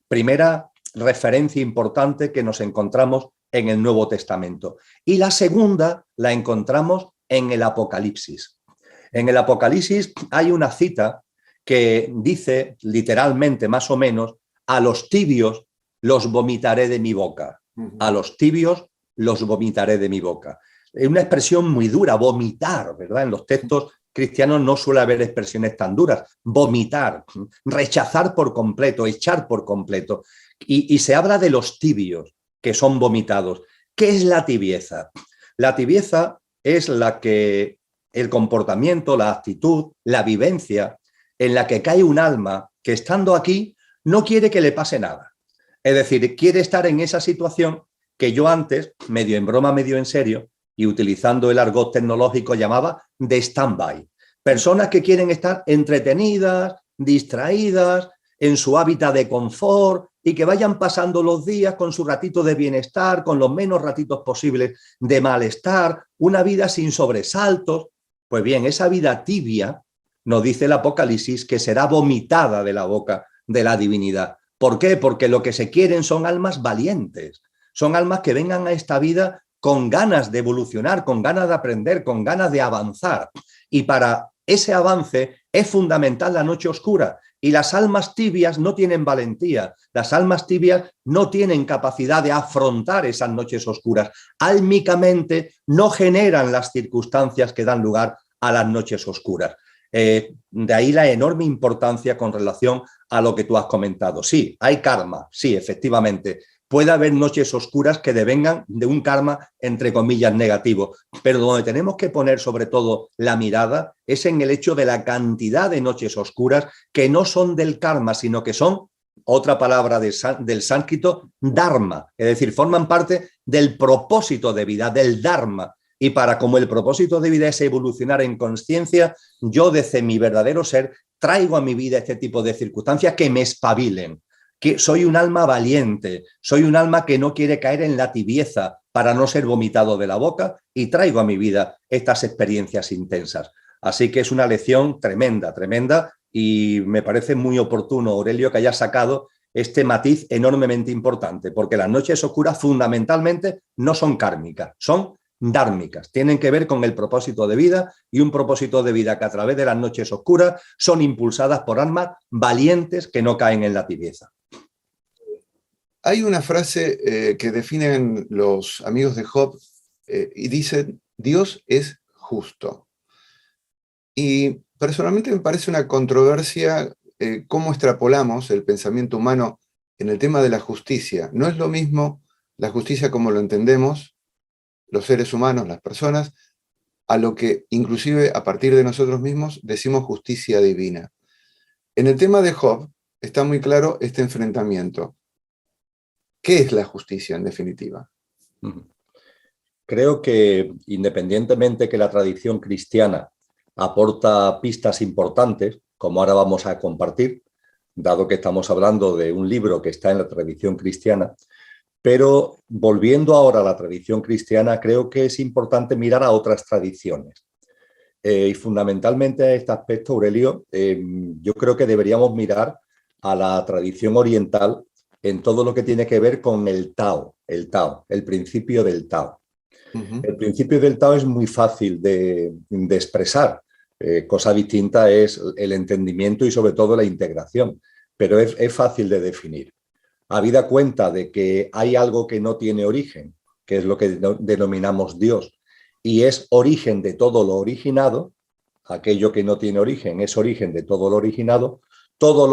Primera referencia importante que nos encontramos en el Nuevo Testamento. Y la segunda la encontramos en el Apocalipsis. En el Apocalipsis hay una cita que dice literalmente, más o menos, a los tibios los vomitaré de mi boca. A los tibios los vomitaré de mi boca. Es una expresión muy dura, vomitar, ¿verdad? En los textos cristianos no suele haber expresiones tan duras. Vomitar, rechazar por completo, echar por completo. Y se habla de los tibios que son vomitados. ¿Qué es la tibieza? La tibieza es el comportamiento, la actitud, la vivencia en la que cae un alma que estando aquí no quiere que le pase nada. Es decir, quiere estar en esa situación que yo antes, medio en broma, medio en serio, y utilizando el argot tecnológico llamaba de stand-by. Personas que quieren estar entretenidas, distraídas, en su hábitat de confort y que vayan pasando los días con su ratito de bienestar, con los menos ratitos posibles de malestar, una vida sin sobresaltos. Pues bien, esa vida tibia, nos dice el Apocalipsis, que será vomitada de la boca de la divinidad. ¿Por qué? Porque lo que se quieren son almas valientes, son almas que vengan a esta vida con ganas de evolucionar, con ganas de aprender, con ganas de avanzar. Y para ese avance es fundamental la noche oscura. Y las almas tibias no tienen valentía, las almas tibias no tienen capacidad de afrontar esas noches oscuras. Álmicamente no generan las circunstancias que dan lugar a las noches oscuras. De ahí la enorme importancia con relación a lo que tú has comentado. Sí, hay karma, sí, efectivamente. Puede haber noches oscuras que devengan de un karma, entre comillas, negativo, pero donde tenemos que poner sobre todo la mirada es en el hecho de la cantidad de noches oscuras que no son del karma, sino que son, otra palabra del sánscrito, dharma, es decir, forman parte del propósito de vida, del dharma. Y como el propósito de vida es evolucionar en conciencia, yo desde mi verdadero ser traigo a mi vida este tipo de circunstancias que me espabilen. Que soy un alma valiente, soy un alma que no quiere caer en la tibieza para no ser vomitado de la boca y traigo a mi vida estas experiencias intensas. Así que es una lección tremenda, tremenda y me parece muy oportuno, Aurelio, que hayas sacado este matiz enormemente importante, porque las noches oscuras fundamentalmente no son kármicas, son dármicas, tienen que ver con el propósito de vida y un propósito de vida que a través de las noches oscuras son impulsadas por almas valientes que no caen en la tibieza.
Hay una frase que definen los amigos de Job y dicen, Dios es justo. Y personalmente me parece una controversia cómo extrapolamos el pensamiento humano en el tema de la justicia. No es lo mismo la justicia como lo entendemos los seres humanos, las personas, a lo que inclusive a partir de nosotros mismos decimos justicia divina. En el tema de Job está muy claro este enfrentamiento. ¿Qué es la justicia en definitiva?
Creo que independientemente que la tradición cristiana aporta pistas importantes, como ahora vamos a compartir, dado que estamos hablando de un libro que está en la tradición cristiana, pero volviendo ahora a la tradición cristiana, creo que es importante mirar a otras tradiciones. Y fundamentalmente a este aspecto, Aurelio, yo creo que deberíamos mirar a la tradición oriental en todo lo que tiene que ver con el Tao, el principio del Tao.
Ujú.
El principio del Tao es muy fácil de expresar. Cosa distinta es el entendimiento y sobre todo la integración, pero es fácil de definir. Habida cuenta de que hay algo que no tiene origen, que es lo que denominamos Dios, y es origen de todo lo originado, aquello que no tiene origen es origen de todo lo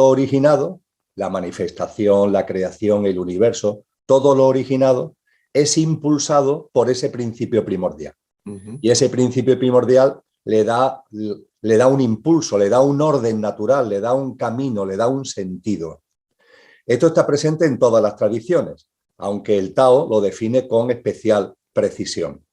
originado, la manifestación, la creación, el universo, todo lo originado es impulsado por ese principio primordial.
Ujú.
Y ese principio primordial le da un impulso, le da un orden natural, le da un camino, le da un sentido. Esto está presente en todas las tradiciones, aunque el Tao lo define con especial precisión.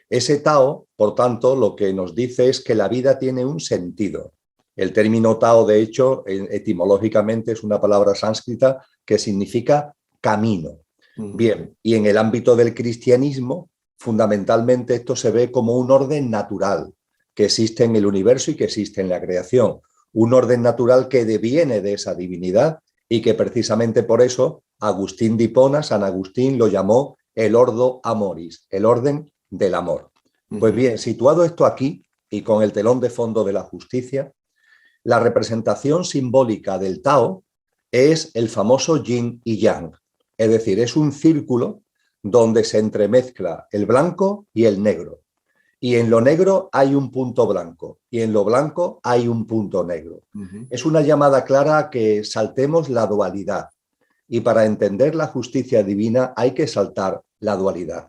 Ese Tao, por tanto, lo que nos dice es que la vida tiene un sentido. El término Tao, de hecho, etimológicamente es una palabra sánscrita que significa camino.
Ujú.
Bien, y en el ámbito del cristianismo, fundamentalmente esto se ve como un orden natural que existe en el universo y que existe en la creación. Un orden natural que deviene de esa divinidad y que precisamente por eso Agustín de Hipona, San Agustín, lo llamó el ordo amoris, el orden del amor. Pues
Ujú.
bien, situado esto aquí y con el telón de fondo de la justicia, la representación simbólica del Tao es el famoso yin y yang, es decir, es un círculo donde se entremezcla el blanco y el negro. Y en lo negro hay un punto blanco y en lo blanco hay un punto negro.
Ujú.
Es una llamada clara a que saltemos la dualidad. Y para entender la justicia divina hay que saltar la dualidad.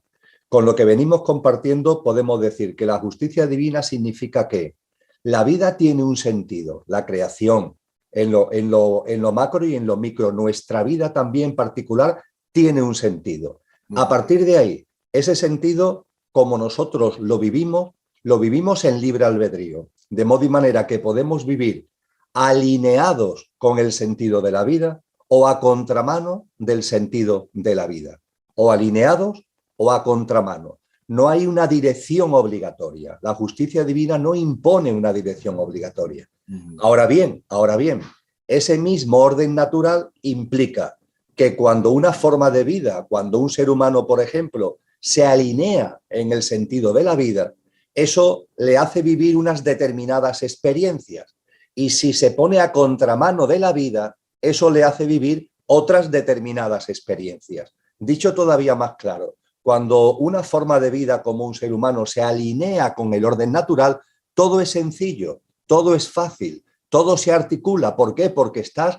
Con lo que venimos compartiendo podemos decir que la justicia divina significa que la vida tiene un sentido, la creación, en lo macro y en lo micro. Nuestra vida también particular tiene un sentido. A
Ujú.
partir de ahí, ese sentido, como nosotros lo vivimos en libre albedrío, de modo y manera que podemos vivir alineados con el sentido de la vida o a contramano del sentido de la vida, o alineados o a contramano. No hay una dirección obligatoria. La justicia divina no impone una dirección obligatoria.
Ujú.
Ahora bien, ese mismo orden natural implica que cuando una forma de vida, cuando un ser humano, por ejemplo, se alinea en el sentido de la vida, eso le hace vivir unas determinadas experiencias. Y si se pone a contramano de la vida, eso le hace vivir otras determinadas experiencias. Dicho todavía más claro, cuando una forma de vida como un ser humano se alinea con el orden natural, todo es sencillo, todo es fácil, todo se articula. ¿Por qué? Porque estás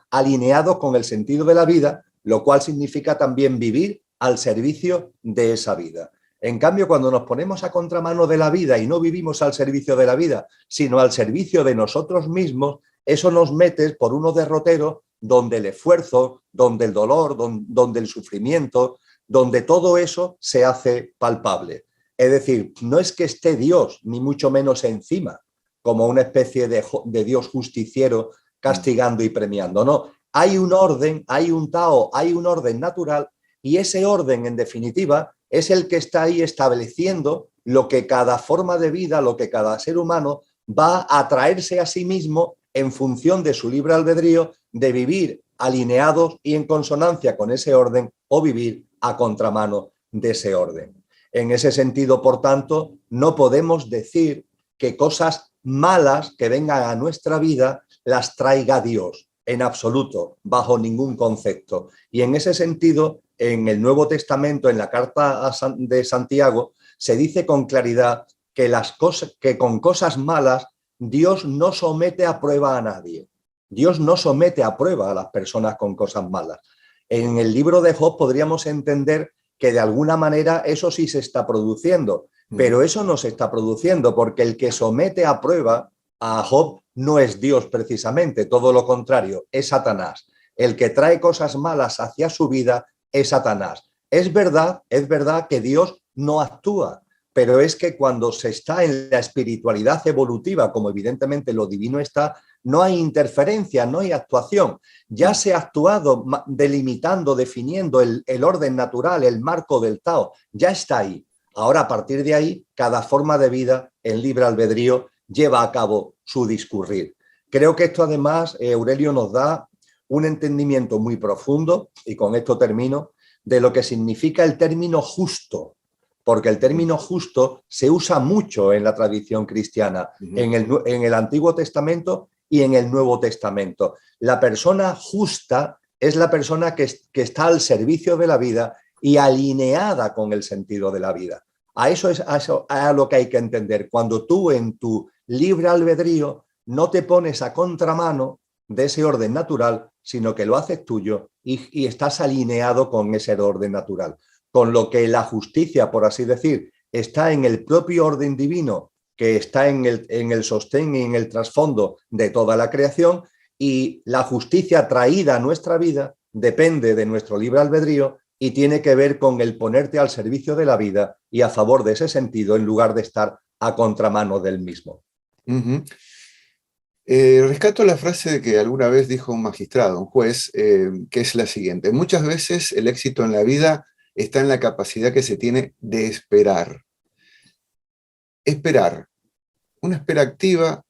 alineado con el sentido de la vida, lo cual significa también vivir al servicio de esa vida. En cambio, cuando nos ponemos a contramano de la vida y no vivimos al servicio de la vida, sino al servicio de nosotros mismos, eso nos mete por unos derroteros donde el esfuerzo, donde el dolor, donde el sufrimiento, donde todo eso se hace palpable. Es decir, no es que esté Dios, ni mucho menos encima, como una especie de Dios justiciero castigando y premiando. No, hay un orden, hay un Tao, hay un orden natural y ese orden, en definitiva, es el que está ahí estableciendo lo que cada forma de vida, lo que cada ser humano va a traerse a sí mismo en función de su libre albedrío de vivir alineados y en consonancia con ese orden o vivir a contramano de ese orden. En ese sentido, por tanto, no podemos decir que cosas malas que vengan a nuestra vida las traiga Dios, en absoluto, bajo ningún concepto. Y en ese sentido, en el Nuevo Testamento, en la carta de Santiago, se dice con claridad que con cosas malas Dios no somete a prueba a nadie. Dios no somete a prueba a las personas con cosas malas. En el libro de Job podríamos entender que de alguna manera eso sí se está produciendo, pero eso no se está produciendo porque el que somete a prueba a Job no es Dios precisamente, todo lo contrario, es Satanás. El que trae cosas malas hacia su vida es Satanás. Es verdad que Dios no actúa, pero es que cuando se está en la espiritualidad evolutiva, como evidentemente lo divino está, no hay interferencia, no hay actuación. Ya se ha actuado delimitando, definiendo el orden natural, el marco del Tao, ya está ahí. Ahora, a partir de ahí, cada forma de vida en libre albedrío lleva a cabo su discurrir. Creo que esto además, Aurelio, nos da un entendimiento muy profundo, y con esto termino, de lo que significa el término justo, porque el término justo se usa mucho en la tradición cristiana, en el Antiguo Testamento y en el Nuevo Testamento. La persona justa es la persona que está al servicio de la vida y alineada con el sentido de la vida. A eso es a lo que hay que entender. Cuando tú en tu libre albedrío no te pones a contramano de ese orden natural, sino que lo haces tuyo y estás alineado con ese orden natural. Con lo que la justicia, por así decir, está en el propio orden divino, que está en el sostén y en el trasfondo de toda la creación, y la justicia traída a nuestra vida depende de nuestro libre albedrío y tiene que ver con el ponerte al servicio de la vida y a favor de ese sentido en lugar de estar a contramano del mismo.
Rescato la frase que alguna vez dijo un magistrado, un juez, que es la siguiente: muchas veces el éxito en la vida está en la capacidad que se tiene de esperar. Esperar, una espera activa,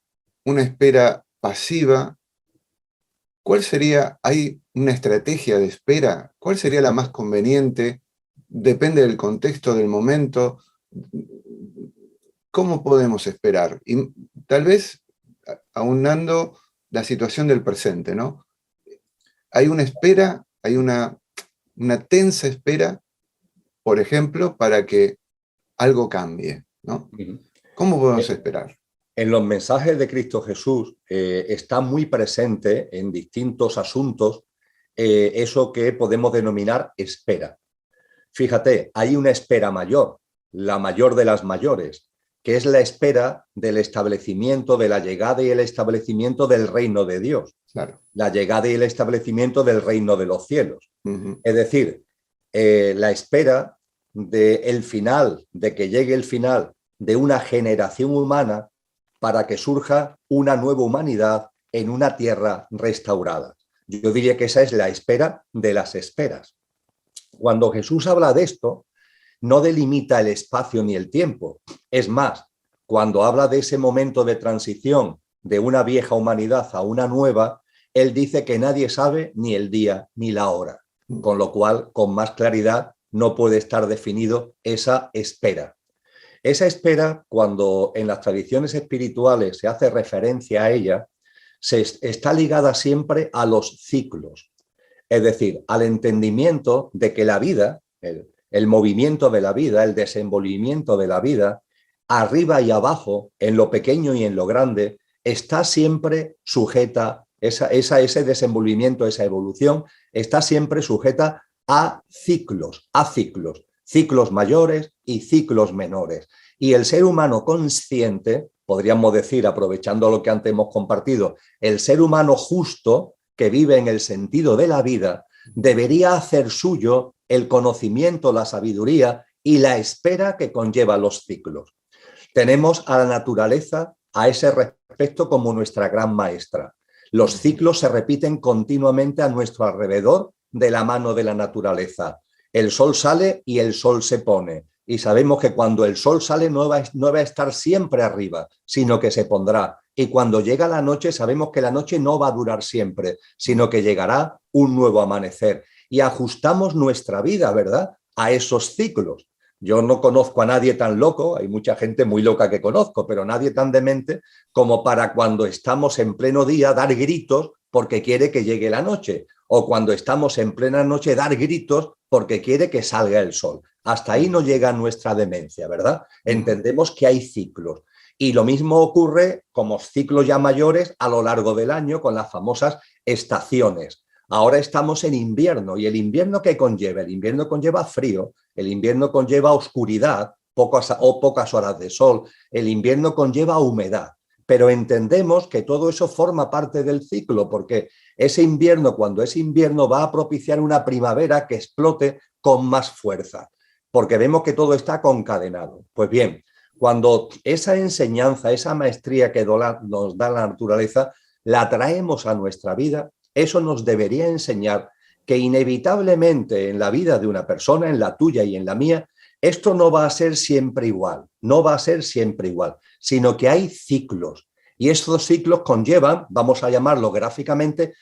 una espera pasiva. ¿Cuál sería, hay una estrategia de espera? ¿Cuál sería la más conveniente? Depende del contexto, del momento. ¿Cómo podemos esperar? Y tal vez aunando la situación del presente, ¿no? Hay una espera, hay una tensa espera, por ejemplo, para que algo cambie, ¿no? ¿Cómo podemos esperar?
En los mensajes de Cristo Jesús está muy presente en distintos asuntos eso que podemos denominar espera. Fíjate, hay una espera mayor, la mayor de las mayores, que es la espera del establecimiento, de la llegada y el establecimiento del reino de Dios.
Claro.
La llegada y el establecimiento del reino de los cielos. Es decir, la espera del final, de que llegue el final de una generación humana para que surja una nueva humanidad en una tierra restaurada. Yo diría que esa es la espera de las esperas. Cuando Jesús habla de esto, no delimita el espacio ni el tiempo. Es más, cuando habla de ese momento de transición de una vieja humanidad a una nueva, él dice que nadie sabe ni el día ni la hora, con lo cual, con más claridad, no puede estar definido esa espera. Esa espera, cuando en las tradiciones espirituales se hace referencia a ella, está ligada siempre a los ciclos, es decir, al entendimiento de que la vida, el movimiento de la vida, el desenvolvimiento de la vida, arriba y abajo, en lo pequeño y en lo grande, está siempre sujeta, ese desenvolvimiento, esa evolución, está siempre sujeta a ciclos, ciclos mayores y ciclos menores. Y el ser humano consciente, podríamos decir, aprovechando lo que antes hemos compartido, el ser humano justo, que vive en el sentido de la vida, debería hacer suyo el conocimiento, la sabiduría y la espera que conlleva los ciclos. Tenemos a la naturaleza a ese respecto como nuestra gran maestra. Los ciclos se repiten continuamente a nuestro alrededor de la mano de la naturaleza. El sol sale y el sol se pone. Y sabemos que cuando el sol sale no va a estar siempre arriba, sino que se pondrá. Y cuando llega la noche sabemos que la noche no va a durar siempre, sino que llegará un nuevo amanecer. Y ajustamos nuestra vida, ¿verdad?, a esos ciclos. Yo no conozco a nadie tan loco, hay mucha gente muy loca que conozco, pero nadie tan demente como para cuando estamos en pleno día dar gritos porque quiere que llegue la noche, o cuando estamos en plena noche dar gritos porque quiere que salga el sol. Hasta ahí no llega nuestra demencia, ¿verdad? Entendemos que hay ciclos. Y lo mismo ocurre como ciclos ya mayores a lo largo del año con las famosas estaciones. Ahora estamos en invierno, y el invierno ¿qué conlleva? El invierno conlleva frío, el invierno conlleva oscuridad, pocas horas de sol, el invierno conlleva humedad. Pero entendemos que todo eso forma parte del ciclo, porque ese invierno, cuando es invierno, va a propiciar una primavera que explote con más fuerza, porque vemos que todo está concadenado. Pues bien, cuando esa enseñanza, esa maestría que nos da la naturaleza, la traemos a nuestra vida, eso nos debería enseñar que inevitablemente en la vida de una persona, en la tuya y en la mía, esto no va a ser siempre igual, no va a ser siempre igual, sino que hay ciclos. Y estos ciclos conllevan, vamos a llamarlo gráficamente,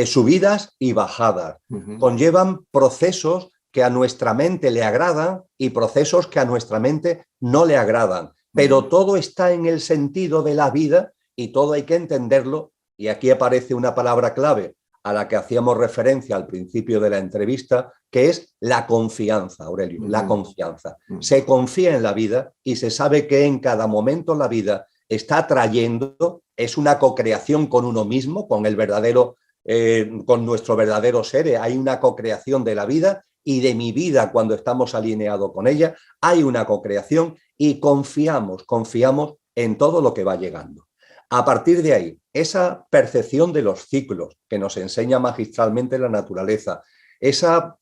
subidas y bajadas. Conllevan procesos que a nuestra mente le agradan y procesos que a nuestra mente no le agradan. Pero todo está en el sentido de la vida y todo hay que entenderlo. Y aquí aparece una palabra clave a la que hacíamos referencia al principio de la entrevista, que es la confianza, Aurelio, la confianza. Se confía en la vida y se sabe que en cada momento la vida está trayendo, es una cocreación con uno mismo, con el verdadero, con nuestro verdadero ser. Hay una cocreación de la vida y de mi vida cuando estamos alineados con ella. Hay una cocreación y confiamos en todo lo que va llegando. A partir de ahí, esa percepción de los ciclos que nos enseña magistralmente la naturaleza, esa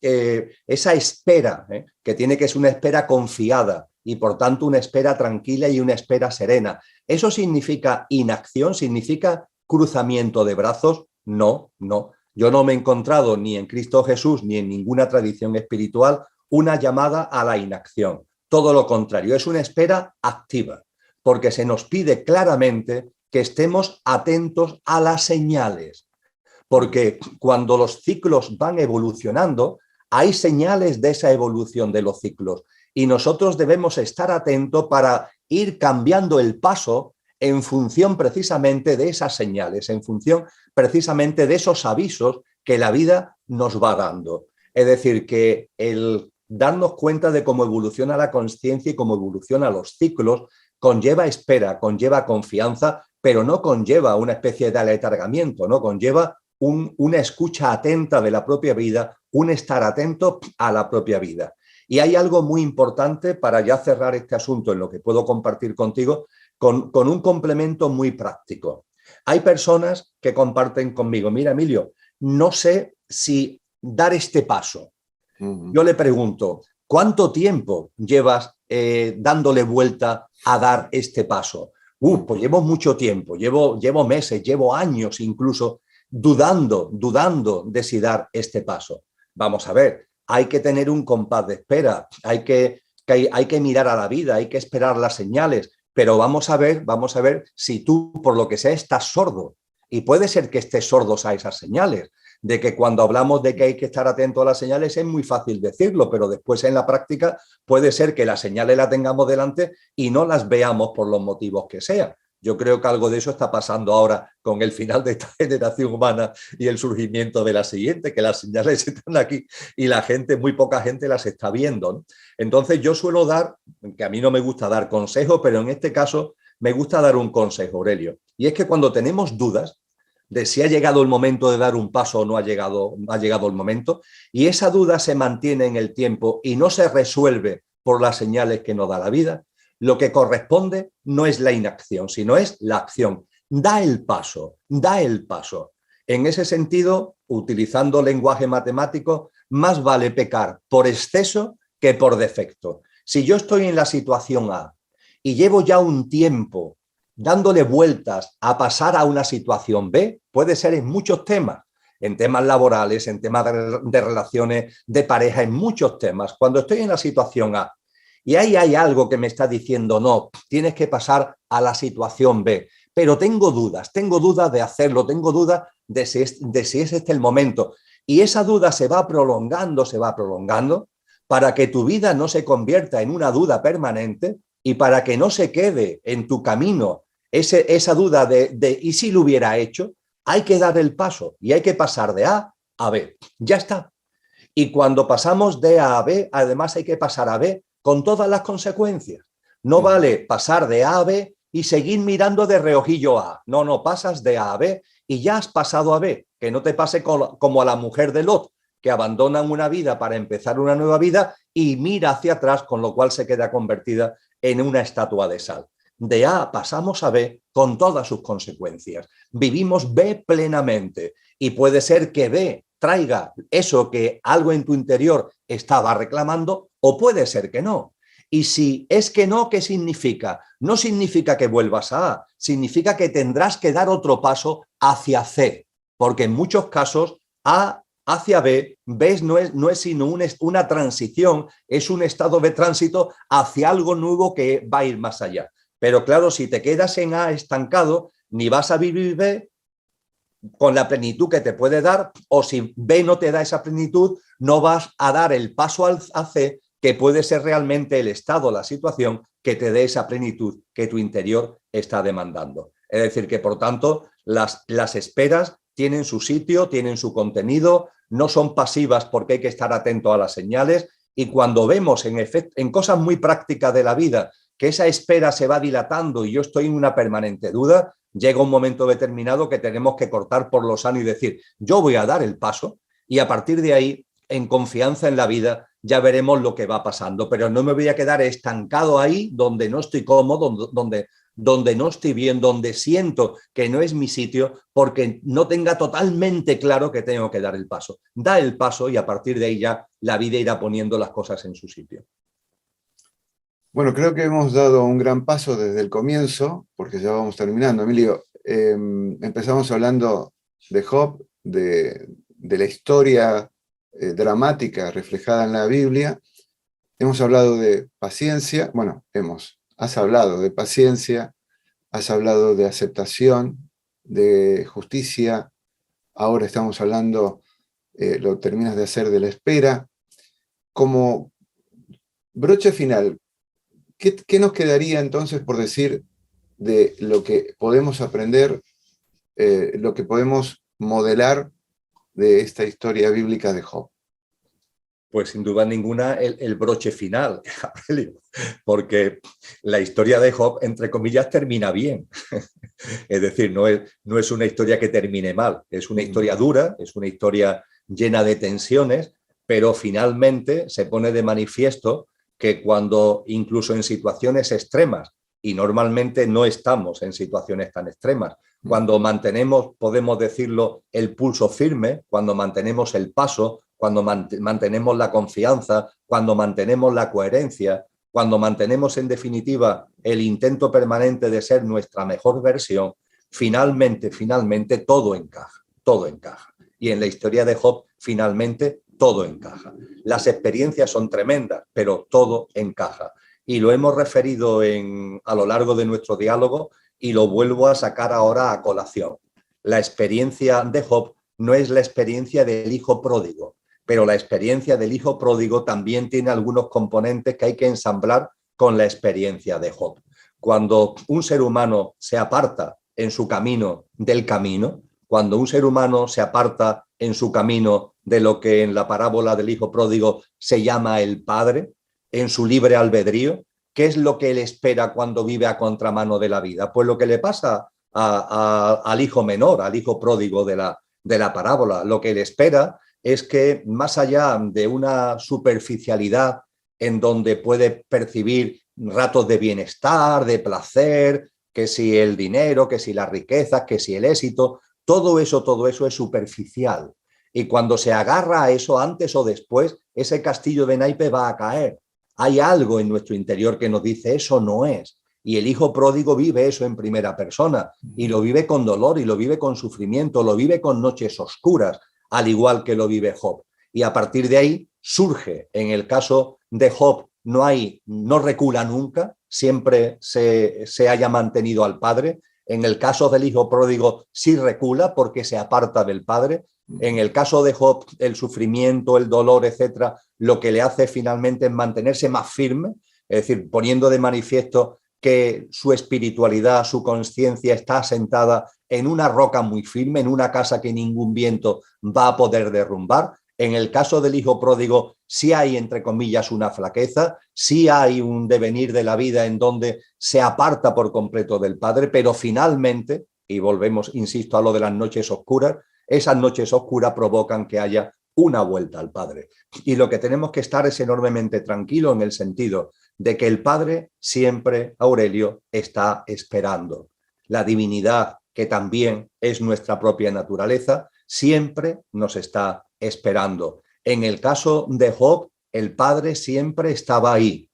espera, que tiene que ser una espera confiada y por tanto una espera tranquila y una espera serena. ¿Eso significa inacción? ¿Significa cruzamiento de brazos? No, no. Yo no me he encontrado ni en Cristo Jesús ni en ninguna tradición espiritual una llamada a la inacción. Todo lo contrario, es una espera activa, porque se nos pide claramente que estemos atentos a las señales, porque cuando los ciclos van evolucionando, hay señales de esa evolución de los ciclos y nosotros debemos estar atentos para ir cambiando el paso en función precisamente de esas señales, en función precisamente de esos avisos que la vida nos va dando. Es decir, que el darnos cuenta de cómo evoluciona la consciencia y cómo evolucionan los ciclos conlleva espera, conlleva confianza, pero no conlleva una especie de aletargamiento, no conlleva una escucha atenta de la propia vida, un estar atento a la propia vida. Y hay algo muy importante para ya cerrar este asunto en lo que puedo compartir contigo con un complemento muy práctico. Hay personas que comparten conmigo, mira Emilio, no sé si dar este paso. Yo le pregunto, ¿cuánto tiempo llevas dándole vuelta a dar este paso? Pues llevo mucho tiempo, llevo meses, llevo años incluso dudando de si dar este paso. Vamos a ver, hay que tener un compás de espera, hay que mirar a la vida, hay que esperar las señales, pero vamos a ver si tú, por lo que sea, estás sordo. Y puede ser que estés sordo a esas señales, de que cuando hablamos de que hay que estar atento a las señales es muy fácil decirlo, pero después en la práctica puede ser que las señales las tengamos delante y no las veamos por los motivos que sean. Yo creo que algo de eso está pasando ahora con el final de esta generación humana y el surgimiento de la siguiente, que las señales están aquí y la gente, muy poca gente las está viendo, ¿no? Entonces yo suelo dar, que a mí no me gusta dar consejos, pero en este caso me gusta dar un consejo, Aurelio, y es que cuando tenemos dudas de si ha llegado el momento de dar un paso o no ha llegado el momento, y esa duda se mantiene en el tiempo y no se resuelve por las señales que nos da la vida, lo que corresponde no es la inacción, sino es la acción. Da el paso, da el paso. En ese sentido, utilizando lenguaje matemático, más vale pecar por exceso que por defecto. Si yo estoy en la situación A y llevo ya un tiempo dándole vueltas a pasar a una situación B, puede ser en muchos temas, en temas laborales, en temas de relaciones de pareja, en muchos temas. Cuando estoy en la situación A y ahí hay algo que me está diciendo, no, tienes que pasar a la situación B, pero tengo dudas de hacerlo, tengo dudas de si es este el momento. Y esa duda se va prolongando, para que tu vida no se convierta en una duda permanente y para que no se quede en tu camino esa duda de ¿y si lo hubiera hecho? Hay que dar el paso y hay que pasar de A a B. Ya está. Y cuando pasamos de A a B, además hay que pasar a B con todas las consecuencias. No vale pasar de A a B y seguir mirando de reojillo A. No, pasas de A a B y ya has pasado a B. Que no te pase como a la mujer de Lot, que abandonan una vida para empezar una nueva vida y mira hacia atrás, con lo cual se queda convertida en una estatua de sal. De A pasamos a B con todas sus consecuencias. Vivimos B plenamente y puede ser que B traiga eso que algo en tu interior estaba reclamando o puede ser que no. Y si es que no, ¿qué significa? No significa que vuelvas a A, significa que tendrás que dar otro paso hacia C, porque en muchos casos A hacia B, B no es sino una transición, es un estado de tránsito hacia algo nuevo que va a ir más allá. Pero claro, si te quedas en A estancado, ni vas a vivir B con la plenitud que te puede dar, o si B no te da esa plenitud, no vas a dar el paso a C, que puede ser realmente el estado, la situación que te dé esa plenitud que tu interior está demandando. Es decir, que por tanto las esperas tienen su sitio, tienen su contenido, no son pasivas porque hay que estar atento a las señales, y cuando vemos en cosas muy prácticas de la vida que esa espera se va dilatando y yo estoy en una permanente duda, llega un momento determinado que tenemos que cortar por lo sano y decir, yo voy a dar el paso y a partir de ahí, en confianza en la vida, ya veremos lo que va pasando, pero no me voy a quedar estancado ahí donde no estoy cómodo, donde no estoy bien, donde siento que no es mi sitio, porque no tenga totalmente claro que tengo que dar el paso. Da el paso y a partir de ahí ya la vida irá poniendo las cosas en su sitio.
Bueno, creo que hemos dado un gran paso desde el comienzo, porque ya vamos terminando. Emilio, empezamos hablando de Job, de la historia dramática reflejada en la Biblia. Hemos hablado de paciencia, bueno, has hablado de paciencia, has hablado de aceptación, de justicia, ahora estamos hablando, lo terminas de hacer, de la espera. Como broche final, ¿qué nos quedaría entonces por decir de lo que podemos aprender, lo que podemos modelar de esta historia bíblica de Job?
Pues sin duda ninguna el broche final, porque la historia de Job, entre comillas, termina bien. Es decir, no es una historia que termine mal, es una historia dura, es una historia llena de tensiones, pero finalmente se pone de manifiesto que cuando incluso en situaciones extremas, y normalmente no estamos en situaciones tan extremas, cuando mantenemos, podemos decirlo, el pulso firme, cuando mantenemos el paso, cuando mantenemos la confianza, cuando mantenemos la coherencia, cuando mantenemos en definitiva el intento permanente de ser nuestra mejor versión, finalmente todo encaja, todo encaja. Y en la historia de Job, finalmente todo encaja. Las experiencias son tremendas, pero todo encaja. Y lo hemos referido a lo largo de nuestro diálogo y lo vuelvo a sacar ahora a colación. La experiencia de Job no es la experiencia del hijo pródigo, pero la experiencia del hijo pródigo también tiene algunos componentes que hay que ensamblar con la experiencia de Job. Cuando un ser humano se aparta en su camino del camino, cuando un ser humano se aparta en su camino de lo que en la parábola del hijo pródigo se llama el padre, en su libre albedrío, ¿qué es lo que él espera cuando vive a contramano de la vida? Pues lo que le pasa al hijo menor, al hijo pródigo de la parábola. Lo que él espera es que más allá de una superficialidad en donde puede percibir ratos de bienestar, de placer, que si el dinero, que si las riquezas, que si el éxito, todo eso es superficial. Y cuando se agarra a eso antes o después, ese castillo de naipes va a caer. Hay algo en nuestro interior que nos dice eso no es. Y el hijo pródigo vive eso en primera persona y lo vive con dolor y lo vive con sufrimiento, lo vive con noches oscuras, al igual que lo vive Job. Y a partir de ahí surge, en el caso de Job, no recula nunca, siempre se haya mantenido al padre. En el caso del hijo pródigo sí recula porque se aparta del padre. En el caso de Job, el sufrimiento, el dolor, etcétera, lo que le hace finalmente es mantenerse más firme, es decir, poniendo de manifiesto que su espiritualidad, su conciencia está asentada en una roca muy firme, en una casa que ningún viento va a poder derrumbar. En el caso del hijo pródigo, sí hay, entre comillas, una flaqueza, sí hay un devenir de la vida en donde se aparta por completo del padre, pero finalmente, y volvemos, insisto, a lo de las noches oscuras, esas noches oscuras provocan que haya una vuelta al Padre. Y lo que tenemos que estar es enormemente tranquilo en el sentido de que el Padre siempre, Aurelio, está esperando. La divinidad, que también es nuestra propia naturaleza, siempre nos está esperando. En el caso de Job, el Padre siempre estaba ahí.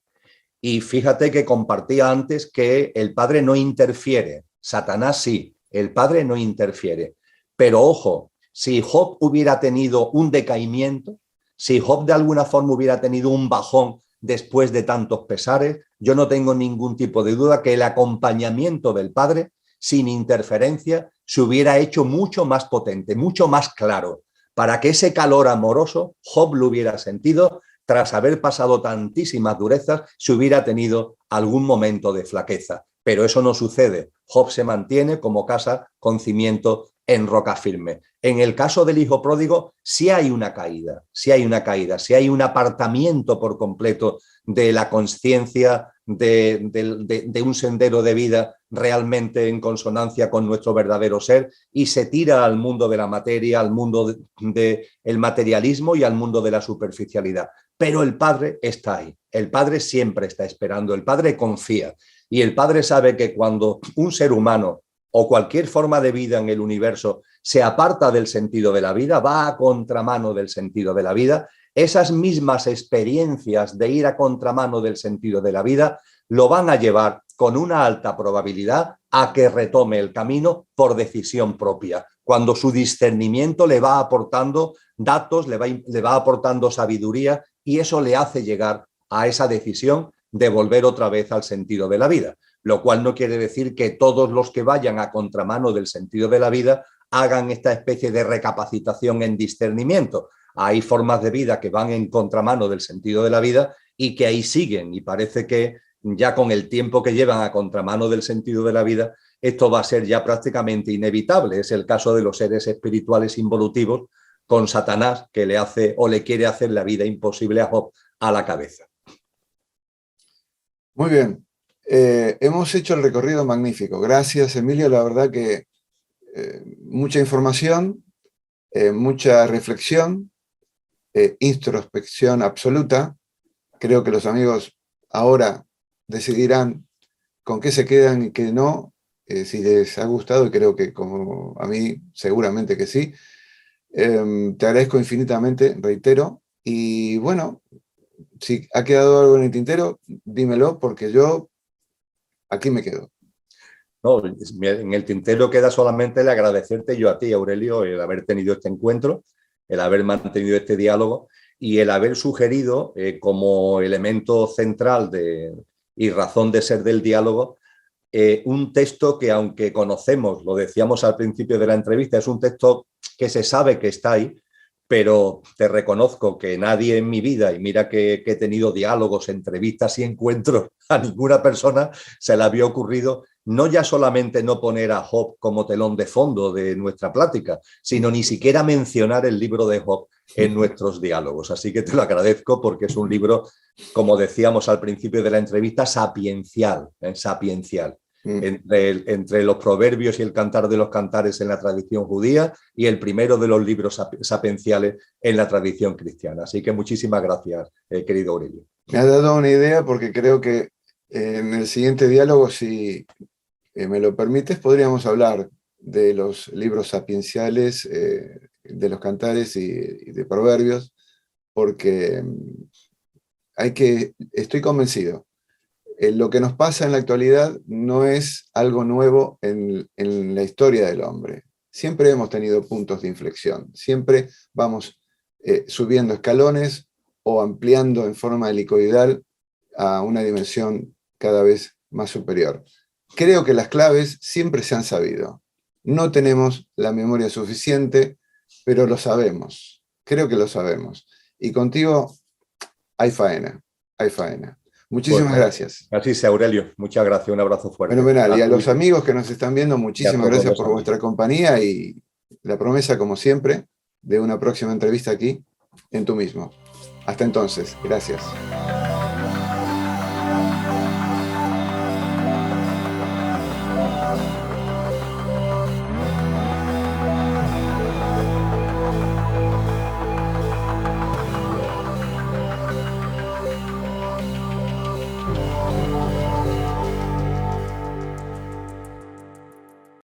Y fíjate que compartía antes que el Padre no interfiere. Satanás sí, el Padre no interfiere. Pero ojo, si Job hubiera tenido un decaimiento, si Job de alguna forma hubiera tenido un bajón después de tantos pesares, yo no tengo ningún tipo de duda que el acompañamiento del Padre, sin interferencia, se hubiera hecho mucho más potente, mucho más claro, para que ese calor amoroso Job lo hubiera sentido tras haber pasado tantísimas durezas, si hubiera tenido algún momento de flaqueza. Pero eso no sucede. Job se mantiene como casa con cimiento en roca firme. En el caso del hijo pródigo, sí hay una caída, sí hay un apartamiento por completo de la conciencia, de un sendero de vida realmente en consonancia con nuestro verdadero ser, y se tira al mundo de la materia, al mundo del materialismo y al mundo de la superficialidad. Pero el Padre está ahí, el Padre siempre está esperando, el Padre confía, y el Padre sabe que cuando un ser humano o cualquier forma de vida en el universo se aparta del sentido de la vida, va a contramano del sentido de la vida, esas mismas experiencias de ir a contramano del sentido de la vida lo van a llevar con una alta probabilidad a que retome el camino por decisión propia, cuando su discernimiento le va aportando datos, le va aportando sabiduría, y eso le hace llegar a esa decisión de volver otra vez al sentido de la vida, lo cual no quiere decir que todos los que vayan a contramano del sentido de la vida hagan esta especie de recapacitación en discernimiento. Hay formas de vida que van en contramano del sentido de la vida y que ahí siguen, y parece que ya con el tiempo que llevan a contramano del sentido de la vida, esto va a ser ya prácticamente inevitable. Es el caso de los seres espirituales involutivos con Satanás, que le hace o le quiere hacer la vida imposible a Job a la cabeza.
Muy bien. Hemos hecho el recorrido magnífico. Gracias, Emilio. La verdad que mucha información, mucha reflexión, introspección absoluta. Creo que los amigos ahora decidirán con qué se quedan y qué no, si les ha gustado, y creo que como a mí seguramente que sí. Te agradezco infinitamente, reitero, y bueno, si ha quedado algo en el tintero, dímelo, porque yo aquí me quedo.
No, en el tintero queda solamente el agradecerte yo a ti, Aurelio, el haber tenido este encuentro, el haber mantenido este diálogo y el haber sugerido como elemento central y razón de ser del diálogo un texto que, aunque conocemos, lo decíamos al principio de la entrevista, es un texto que se sabe que está ahí, pero te reconozco que nadie en mi vida, y mira que he tenido diálogos, entrevistas y encuentros, a ninguna persona se le había ocurrido no ya solamente no poner a Job como telón de fondo de nuestra plática, sino ni siquiera mencionar el libro de Job en nuestros diálogos. Así que te lo agradezco, porque es un libro, como decíamos al principio de la entrevista, sapiencial, sapiencial. Entre los proverbios y el cantar de los cantares en la tradición judía y el primero de los libros sapienciales en la tradición cristiana. Así que muchísimas gracias, querido Aurelio.
Me ha dado una idea, porque creo que en el siguiente diálogo, si me lo permites, podríamos hablar de los libros sapienciales, de los cantares y de proverbios, porque estoy convencido. Lo que nos pasa en la actualidad no es algo nuevo en la historia del hombre. Siempre hemos tenido puntos de inflexión, siempre vamos subiendo escalones o ampliando en forma helicoidal a una dimensión cada vez más superior. Creo que las claves siempre se han sabido. No tenemos la memoria suficiente, pero lo sabemos. Creo que lo sabemos. Y contigo hay faena, hay faena. Muchísimas gracias.
Así sea, Aurelio. Muchas gracias. Un abrazo fuerte.
Fenomenal. Y a los amigos que nos están viendo, muchísimas gracias por vuestra compañía y la promesa, como siempre, de una próxima entrevista aquí en Tú Mismo. Hasta entonces. Gracias.